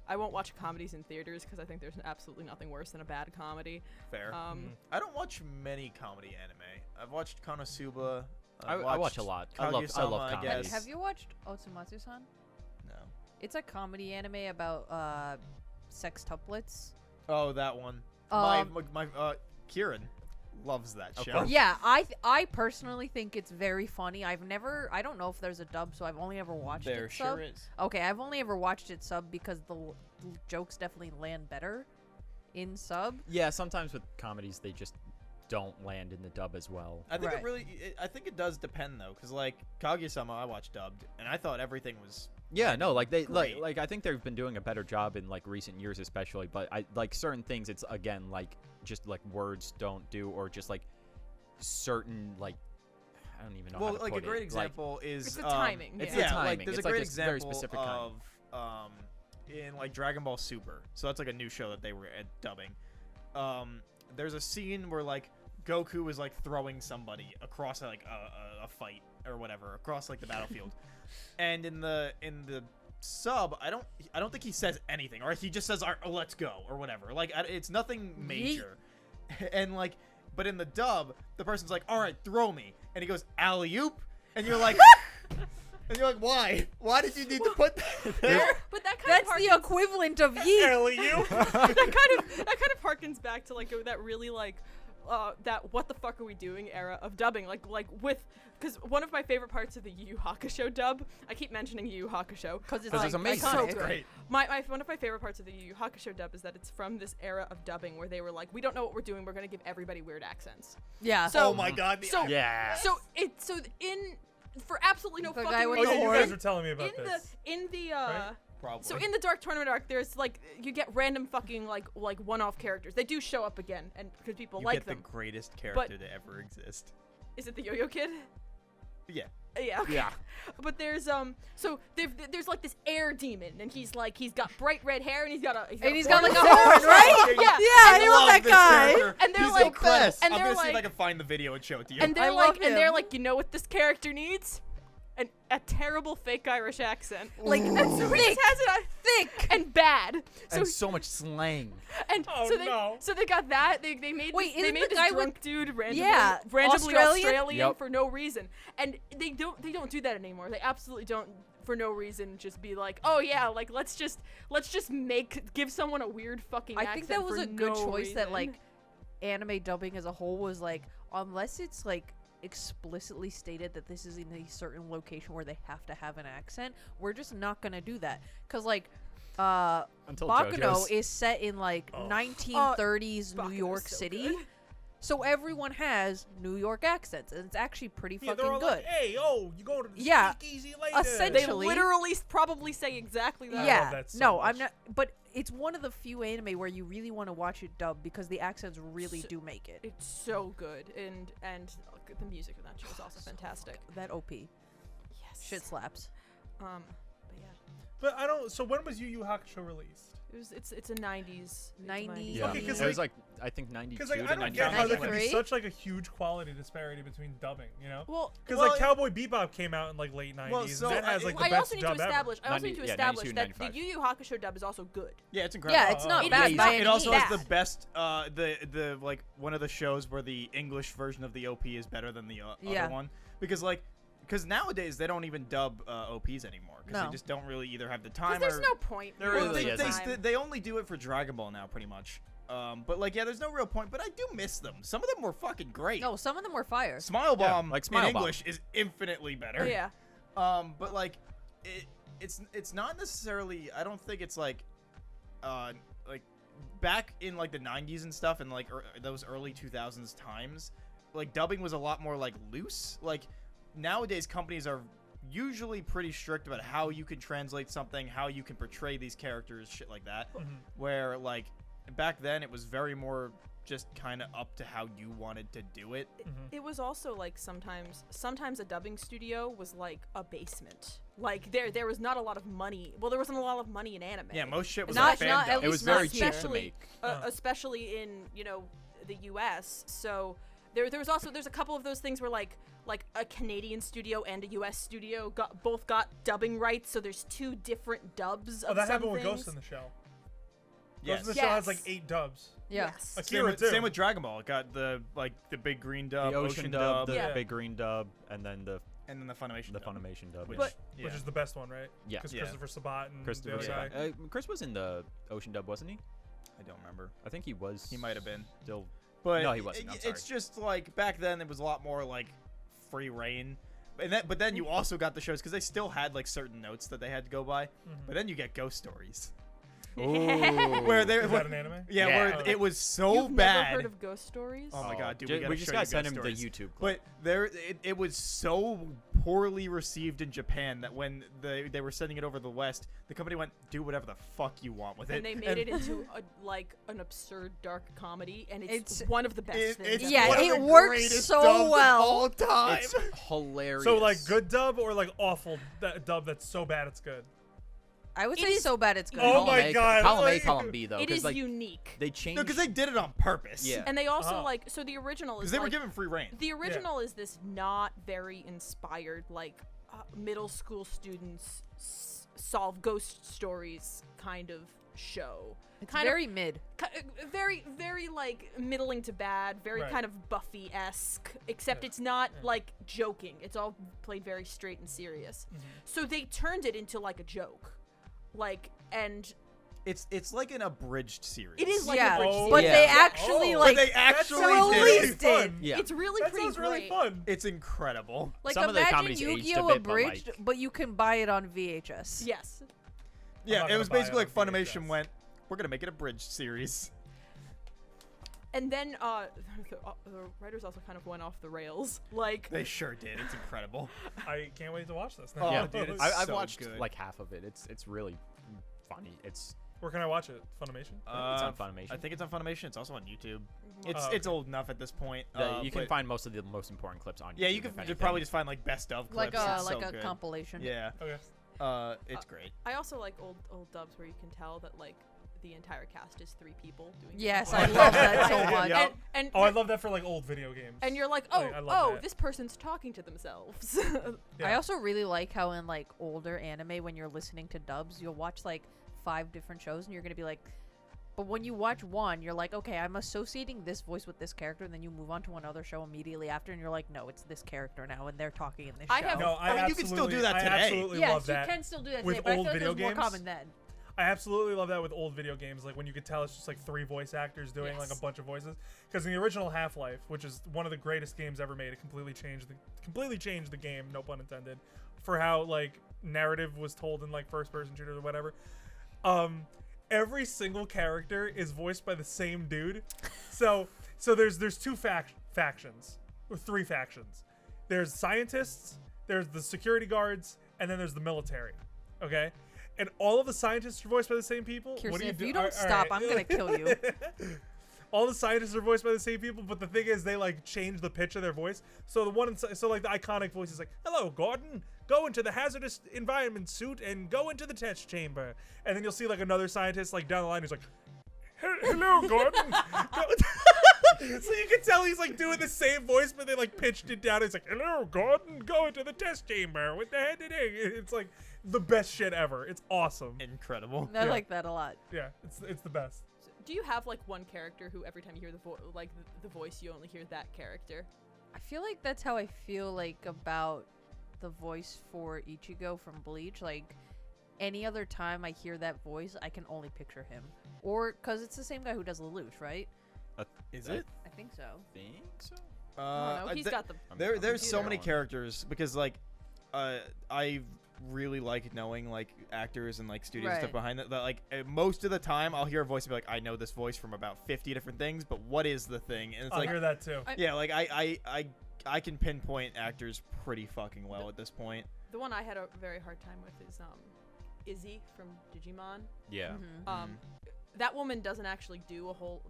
I won't watch comedies in theaters because I think there's absolutely nothing worse than a bad comedy. Fair. Um, I don't watch many comedy anime. I've watched Kanasuba. I watch a lot. I love Kaguya-sama, comedy. guess. Have you watched Otsumatsu-san? No. It's a comedy anime about sextuplets. Oh, that one. Um, My Kieran loves that Of show. course. Yeah, I personally think it's very funny. I don't know if there's a dub, so I've only ever watched There it sure sub. is. Okay, I've only ever watched it sub because the jokes definitely land better in sub. Yeah, sometimes with comedies they just don't land in the dub as well. I think Right. I think it does depend though, because like Kaguya-sama, I watched dubbed, and I thought everything was. Yeah, no, like they Great. like I think they've been doing a better job in like recent years, especially. But I like certain things. It's again like just like words don't do, or just like certain like I don't even know. how Well, to like a put great it. example is It's the timing, It's yeah. the timing. Like there's It's a like great this very example specific of kind. in like Dragon Ball Super. So that's like a new show that they were dubbing. There's a scene where like Goku is like throwing somebody across like a fight or whatever across like the battlefield, and in the sub, I don't think he says anything, or he just says let's go or whatever. Like it's nothing major, and like but in the dub, the person's like, all right, throw me, and he goes alley-oop, and you're like. And you're like, why? Why did you need to put that there? but that kind That's of the equivalent of yeet. Alley-oop. that kind of harkens back to like that really like that what the fuck are we doing era of dubbing like with because one of my favorite parts of the Yu Yu Hakusho dub, I keep mentioning Yu Yu Hakusho Because it's Because like it's amazing. iconic. so Great. one of my favorite parts of the Yu Yu Hakusho dub is that it's from this era of dubbing where they were like, we don't know what we're doing, we're gonna give everybody weird accents. Yeah. So- Oh my god. So Yeah. so in for absolutely no The fucking guy with Oh reason. yeah, you horn. guys were telling me about in this. the right? Probably. So in the Dark Tournament arc, there's like you get random fucking like one-off characters. They do show up again, and because people you like get them. the greatest character to ever exist. Is it the Yo-Yo Kid? Yeah. Yeah. Okay. Yeah. But there's there's like this air demon, and he's got bright red hair, and he's got like horn. a horn, right? Yeah. I love that this guy. character. And they're He's like- the best. and I'm they're gonna see if I like- can find the video and show it to you. And they're I love they're him. like, you know what this character needs? A terrible fake Irish accent. Like And so he just has it thick. and bad. So And so much slang. and Oh, so they no. so they got that. They made Wait, this, they isn't made the this guy drunk dude randomly Yeah, randomly Australian? Yep. for no reason. And they don't do that anymore. They absolutely don't for no reason just be like, "Oh yeah, like let's just give someone a weird fucking I accent." think that was for a good no choice that reason. like anime dubbing as a whole was like, unless it's like explicitly stated that this is in a certain location where they have to have an accent, we're just not gonna do that. Cause like Until Bakuno JoJo's. is set in like 1930s New Bakuno's York so City. good. So everyone has New York accents, and it's actually pretty Yeah, they're fucking all good. like, hey, you going to the Yeah. speakeasy later? they Essentially- literally probably say exactly that. I Yeah, love that so no, much. I'm not. But it's one of the few anime where you really want to watch it dubbed because the accents really So- do make it. It's so good, and the music in that show is also fantastic. That OP Yes. shit slaps. But yeah, But I don't. So when was Yu Yu Hakusho released? it's a 90s. 90s. Yeah. Okay, 'cause, it was like I think 92 Because like to I don't 94. get how there could be 93? such like a huge quality disparity between dubbing. You know? Well, Because Well, like Cowboy Bebop came out in like late 90s. Well, so and that has like the I best also need to dub ever. establish. I also 90 need to yeah, establish 92, that the 95. Yu Yu Hakusho dub is also good. Yeah, it's incredible. Yeah, it's not It bad is by not- any It also means. has the best, the like one of the shows where the English version of the OP is better than the Yeah. other one because nowadays they don't even dub OPs anymore because No. they just don't really either have the Because time there's or no point. There well, really they, isn't. they only do it for Dragon Ball now pretty much. But like yeah, there's no real point. But I do miss them. Some of them were fucking great. No, some of them were fire. Smile Yeah, Bomb like Smile in Bomb. English is infinitely better. Yeah. But like, it's not necessarily. I don't think it's like back in like the 90s and stuff, and like those early 2000s times, like dubbing was a lot more like loose. Like nowadays, companies are usually pretty strict about how you can translate something, how you can portray these characters, shit like that. Where like back then, it was very more just kind of up to how you wanted to do it. It was also like sometimes a dubbing studio was like a basement. Like there was not a lot of money. Well, there wasn't a lot of money in anime. Yeah, most shit was Not- like fan not at dub. It was very cheap to especially- make. Especially in the U.S. So there's a couple of those things where like a Canadian studio and a U.S. studio both got dubbing rights. So there's two different dubs. Oh, of that some happened with things. Ghost in the Shell. Yes. Ghost in the Shell has Yes. like 8 dubs. Yeah. Yes. Akira too. Same with Dragon Ball. It got the big green dub, The ocean dub, the Yeah. big green dub, and then the and then the Funimation. dub. Funimation dub. Which, But- yeah. Which is the best one, right? Yeah. Because Yeah. Christopher Sabat and Christopher the other Sabat. guy. Chris was in the ocean dub, wasn't he? I don't remember. I think he was. He might have been. Still. But No, he wasn't. I'm it's just like back then it was a lot more like free reign. But then you also got the shows because they still had like certain notes that they had to go by. But then you get Ghost Stories. Where they Is that an anime? yeah, Yeah. where it was so You've bad. never heard of Ghost Stories? Oh my god, dude, Ju- we, gotta we just show gotta you send Ghost him the Stories. YouTube clip. But it was so poorly received in Japan that when they were sending it over the West, the company went, do whatever the fuck you want with it. And they made it into an absurd dark comedy, and it's It's- one of the best things. It's ever. Yeah, one of it the works greatest so dubs of well. all time. It's hilarious. So like good dub or like awful dub that's so bad it's good. I would It say is- so bad it's good. Oh Column my A, God, Column A, like- column B though. It 'cause, is like, unique. They changed. No, because they did it on purpose. Yeah. And they also Oh. like so the original is Because they were like, given free reign. the original is this not very inspired like middle school students solve ghost stories kind of show. It's kind very mid. very very like middling to bad, very Right. kind of Buffy-esque, except Yeah. it's not like joking. It's all played very straight and serious. So they turned it into like a joke. Like and It's like an abridged series. it is like Yeah, a bridge Oh, but series. they Yeah. actually Oh. like But they actually sounds did really it. released fun. it. Yeah. It's really That pretty sounds really great. fun. It's incredible. Like Some of the imagine comedies aged a Yu-Gi-Oh! bit, but, abridged, like- but you can buy it on VHS. Yes. Yeah, not it was gonna buy basically it like on Funimation VHS. went, we're gonna make it a bridged series. And then the writers also kind of went off the rails. Like They sure did. It's incredible. I can't wait to watch this. Oh, Yeah, dude, it's I've so watched good. like half of it. It's really funny. It's Where can I watch it? Funimation? it's on Funimation. I think it's on Funimation. It's also on YouTube. Mhm. It's Oh, it's okay. old enough at this point. You can but- find most of the most important clips on. Yeah, YouTube, you can if anything. probably just find like best of clips. Like a It's so like a good. compilation. Yeah. Okay. It's great. I also like old dubs where you can tell that like the entire cast is 3 people doing. Yes, different I voices. love that so much. Yeah. And Oh, I love that for like old video games. and you're like, Like, I love that. this person's talking to themselves. Yeah. I also really like how in like older anime, when you're listening to dubs, you'll watch like 5 different shows, and you're gonna be like, but when you watch one, you're like, okay, I'm associating this voice with this character, and then you move on to another show immediately after, and you're like, no, it's this character now, and they're talking in this I show. have- No, I mean, you can still do that I today. absolutely yes, love that. you can still do that With today, but I old feel like it was video more games? common then. I absolutely love that with old video games, like when you could tell it's just like 3 voice actors doing like Yes. a bunch of voices. Because in the original Half-Life, which is one of the greatest games ever made, it completely changed the game, no pun intended, for how like narrative was told in like first-person shooters or whatever. Every single character is voiced by the same dude. So there's 2 factions, or 3 factions. There's scientists, there's the security guards, and then there's the military. Okay. And all of the scientists are voiced by the same people. What Kirsten, do you if do? you don't All stop, right. I'm gonna kill you. All the scientists are voiced by the same people, but the thing is, they like change the pitch of their voice. So so like the iconic voice is like, "Hello, Gordon. Go into the hazardous environment suit and go into the test chamber." And then you'll see like another scientist like down the line who's like, "Hello, Gordon." So you can tell he's like doing the same voice, but they like pitched it down. He's like, "Hello, Gordon. Go into the test chamber with the head and egg." It's like the best shit ever. It's awesome. Incredible. I Yeah. like that a lot. Yeah, it's the best. Do you have like one character who every time you hear the voice you only hear that character? I feel like that's how I feel like about the voice for Ichigo from Bleach. Like any other time I hear that voice, I can only picture him. Or because it's the same guy who does Lelouch, right? Is I it? I think so. think so. I don't know. He's got the. There's so computer many on. characters because like I really like knowing like actors and like studios and stuff Right. behind that like most of the time I'll hear a voice and be like, I know this voice from about 50 different things, but what is the thing? And it's I like hear that too. yeah, like I can pinpoint actors pretty fucking well at this point. The one I had a very hard time with is Izzy from Digimon. Yeah. Mhm. That woman doesn't actually do a whole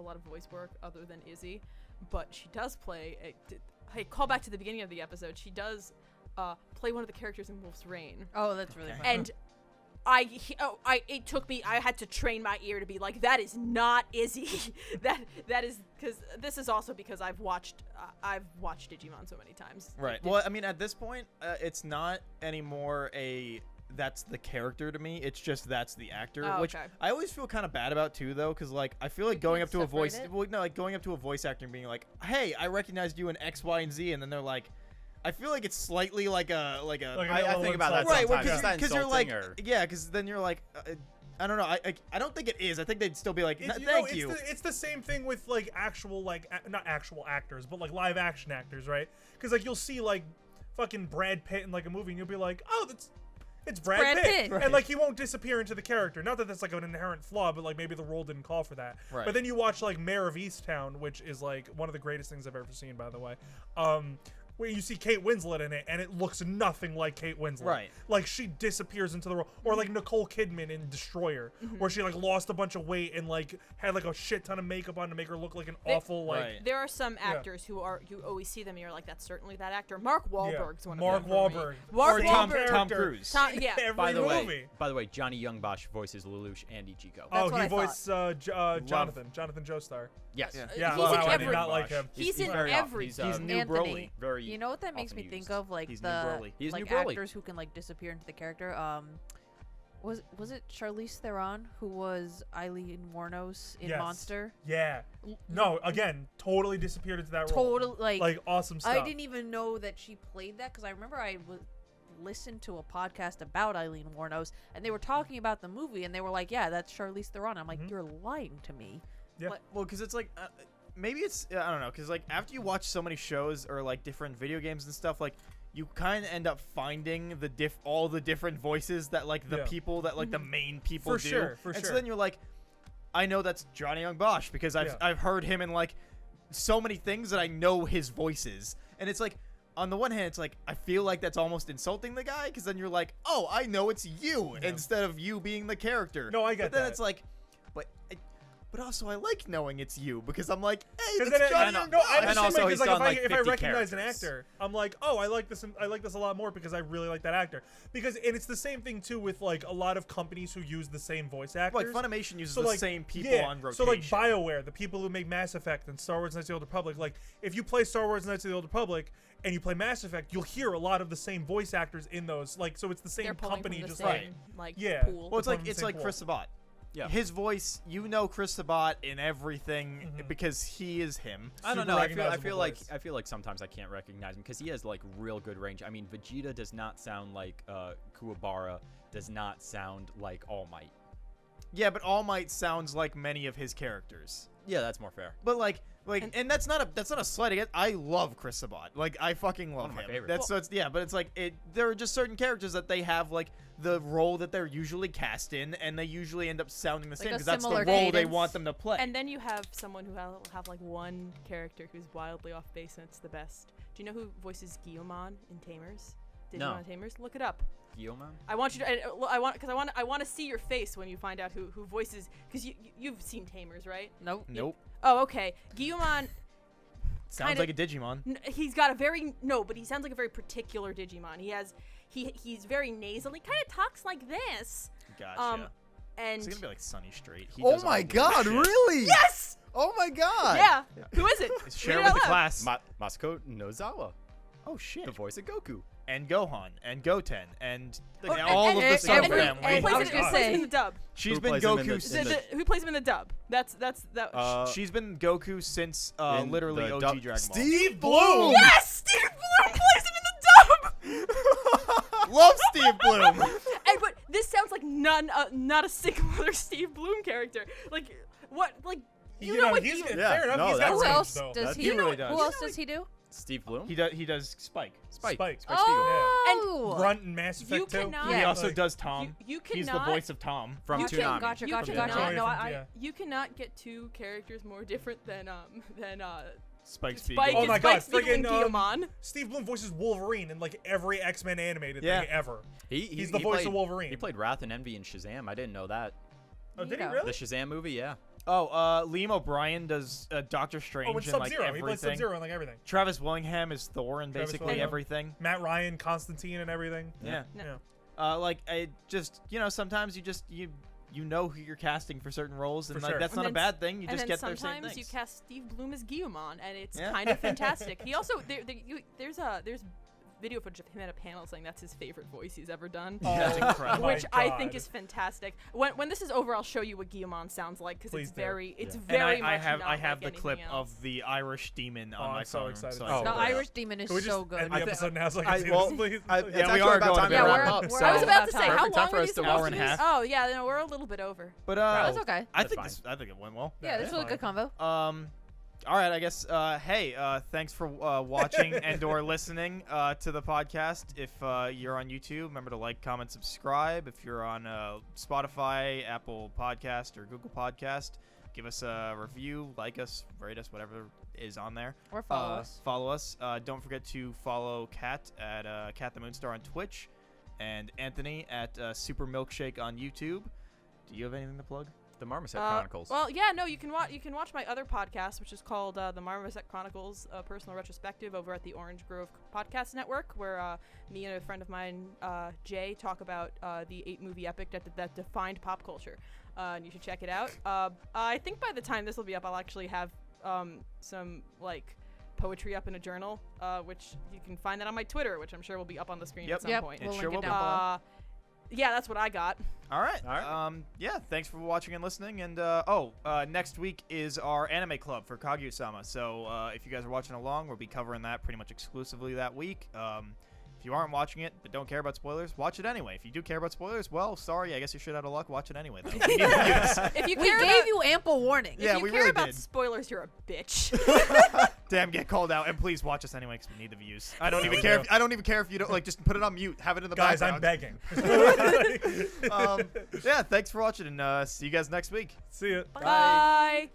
lot of voice work other than Izzy, but she does play. Hey, call back to the beginning of the episode. She does play one of the characters in Wolf's Rain, Oh, that's really Okay. funny. and it took me. I had to train my ear to be like, that is not Izzy. that is because this is also because I've watched Digimon so many times. Right. Well, I mean, at this point, it's not anymore that's the character to me. It's just that's the actor, Oh, which okay. I always feel kind of bad about too, though, because like I feel like You going can't up to a voice, separate it? well, no, like going up to a voice actor and being like, "Hey, I recognized you in X, Y, and Z," and then they're like, I feel like it's slightly like a Like I think about that right, well, sometimes. Is that because you're like, insulting or- yeah, because then you're like, I don't know, I don't think it is. I think they'd still be like, It's, thank you. It's the same thing with like actual like not actual actors, but like live action actors, right? Because like you'll see like fucking Brad Pitt in like a movie, and you'll be like, oh, it's Brad Pitt. Right. And like he won't disappear into the character. Not that that's like an inherent flaw, but like maybe the role didn't call for that. Right. But then you watch like Mayor of Easttown, which is like one of the greatest things I've ever seen, by the way. Where you see Kate Winslet in it, and it looks nothing like Kate Winslet. Right. Like she disappears into the role, or like Nicole Kidman in Destroyer, where she like lost a bunch of weight and like had like a shit ton of makeup on to make her look like an awful like. Right. There are some actors who you always see them and you're like, that's certainly that actor. Mark Wahlberg's one Mark of them. for me. Wahlberg. Mark Or Tom Wahlberg. Cruise. Yeah. Every By the movie. way, Johnny Youngbosch voices Lelouch and Ichigo. That's Oh, what he I voiced Jonathan Joestar. Yes. Yeah. Yeah, He's wow, in I did every- not like him. He's in very every. He's, He's new Anthony, Broly. very. You know what that makes often me think used. of? Like He's new the Broly. He's like new Broly. actors who can like disappear into the character. Was it Charlize Theron who was Eileen Wuornos in Yes. Monster? Yeah. No, again, totally disappeared into that role. Totally Like awesome stuff. I didn't even know that she played that because I remember I listened to a podcast about Eileen Wuornos and they were talking about the movie and they were like, "Yeah, that's Charlize Theron." I'm like, Mhm. "You're lying to me." Yeah. What- Well, because it's like maybe it's I don't know, because like after you watch so many shows or like different video games and stuff, like you kind of end up finding all the different voices that like the Yeah. people that like the main people For do. sure, for and sure. so then you're like, I know that's Johnny Young Bosch because I've Yeah. I've heard him in like so many things that I know his voices, and it's like, on the one hand, it's like I feel like that's almost insulting the guy because then you're like, oh, I know it's you instead of you being the character. No, I get But then that. it's like, but also I like knowing it's you because I'm like, hey, Because that's then Johnny. no, I and understand also because he's like done if like I 50 recognize an characters. actor, I'm like, oh, I like this a lot more because I really like that actor. Because and it's the same thing too with like a lot of companies who use the same voice actors. Like Funimation uses So, the like, same people yeah, on rotation. So like BioWare, the people who make Mass Effect and Star Wars: Knights of the Old Republic, like if you play Star Wars: Knights of the Old Republic and you play Mass Effect, you'll hear a lot of the same voice actors in those. Like so, it's the same They're pulling company, from the just same, like Yeah. pool. Well, it's They're like from the same Chris Sabat. Yeah. His voice, you know Chris Sabat in everything because he is him. I don't Super know. I recognizable feel like sometimes I can't recognize him because he has like real good range. I mean, Vegeta does not sound like Kuwabara. Does not sound like All Might. Yeah, but All Might sounds like many of his characters. Yeah, that's more fair. But and that's not a slight against. I love Chris Sabat. Like I fucking love One of my him. favorites. That's so it's yeah, but it's like there are just certain characters that they have like the role that they're usually cast in, and they usually end up sounding the same a because that's the similar role they cadence. want them to play. And then you have someone who will have like one character who's wildly off base, and it's the best. Do you know who voices Guillemon in Tamers? Digimon No. in Tamers? Look it up. Guillemon? I want you to. I want to see your face when you find out who voices, because you've seen Tamers, right? Nope. Nope. Oh, okay. Guillemon. Sounds like a Digimon. He's got a very but he sounds like a very particular Digimon. He's very nasally, kind of talks like this. Gotcha. And It's gonna be like Sunny Straight. He Oh does all my the weird God! shit. Really? yes, Oh my God! yeah. Who is it? Share Read with it the out loud. class. Masako Nozawa, Oh shit. the voice of Goku. And Gohan and Goten and Oh, all and- of and- the sub and who- family. and who plays Oh my it- who God. plays him in the dub? She's Who been plays him in Goku the- since Who plays him in the dub? That's that. she's been Goku since in literally the OG dub- Dragon Ball. Steve Bloom. Yes, Steve Bloom plays him in the dub. Love Steve Bloom. Hey, but this sounds like not a single other Steve Bloom character. Like what? Like you know what? he's Guillemon- Yeah, fair enough. no, he's got that's- Who range, else though. does That's- he? he really does. Who else does he do? Steve Bloom? He does Spike. Spike. Spike. Spike Spiegel. Oh. Grunt and Mass You Effect too. cannot- He Yeah. also Like, does Tom. You He's the cannot- voice of Tom. From You Toonami. Gotcha. You Gotcha. cannot- Gotcha. No, No, yeah. you cannot get two characters more different than Spike Spiegel. Spike Oh and my Spike God, Spiegel and friggin', Guillemon. Steve Bloom voices Wolverine in like every X-Men animated Yeah. thing ever. He's the voice of Wolverine. He played Wrath and Envy in Shazam. I didn't know that. Oh, did he Yeah. really? The Shazam movie, yeah. Oh, Liam O'Brien does Doctor Strange Oh, and and like Sub-Zero. He plays everything. Sub-Zero and like everything. Travis Willingham is Thor in Travis basically Willingham. everything. Matt Ryan, Constantine, and everything. Yeah. No. Yeah. Like I just sometimes you know who you're casting for certain roles and For like sure. that's And not a then bad thing. You And just then get their same sometimes you things. cast Steve Bloom as Guillemon, and it's Yeah. kind of fantastic. He also there's video footage of him at a panel saying that's his favorite voice he's ever done. That's incredible. Which my I think God. is fantastic. When this is over, I'll show you what Guillemon sounds like because Please it's do. very Yeah. very and much I have not I have like the clip anything else. of the Irish demon on Oh, my I'm so phone. excited So to I see The can that. look it Irish up. demon is Can we just so good. end the episode now so I I- can see well, this, please? I- Please. it's Yeah, we actually are about going time to to Yeah, wrap we're- up. we're- so- I was about to say, Perfect how time long for are us these to supposed hour and to a be? half. Oh yeah, no, we're a little bit over. But That's okay. I That's think fine. I think it went well. Yeah, this was a good fine. convo. All right, I guess. Hey, thanks for watching and/or listening to the podcast. If you're on YouTube, remember to like, comment, subscribe. If you're on Spotify, Apple Podcast, or Google Podcast, give us a review, like us, rate us, whatever is on there. Or follow us. Follow us. Don't forget to follow Kat at Kat the Moonstar on Twitch, and Anthony at Super Milkshake on YouTube. Do you have anything to plug? The Marmoset Chronicles. Well, yeah, no, you can watch my other podcast, which is called the Marmoset Chronicles, a personal retrospective, over at the Orange Grove Podcast Network, where me and a friend of mine, Jay, talk about the 8-movie epic that defined pop culture. And you should check it out. I think by the time this will be up, I'll actually have some like poetry up in a journal, which you can find that on my Twitter, which I'm sure will be up on the screen Yep. at some Yep, point. It we'll sure link will it be. down below. Yeah, that's what I got. All right. All right. Yeah, thanks for watching and listening. And next week is our anime club for Kaguya-sama. So if you guys are watching along, we'll be covering that pretty much exclusively that week. If you aren't watching it but don't care about spoilers, watch it anyway. If you do care about spoilers, well, sorry, I guess you're shit out of luck. Watch it anyway, though. You need the views. If you We care gave about, you ample warning. Yeah, if you we care really about did. spoilers, you're a bitch. Damn, get called out, and please watch us anyway because we need the views. I don't even care. I don't even care if you don't like. Just put it on mute. Have it in the Guys, I'm background. begging. Yeah, thanks for watching, and see you guys next week. See ya. Bye.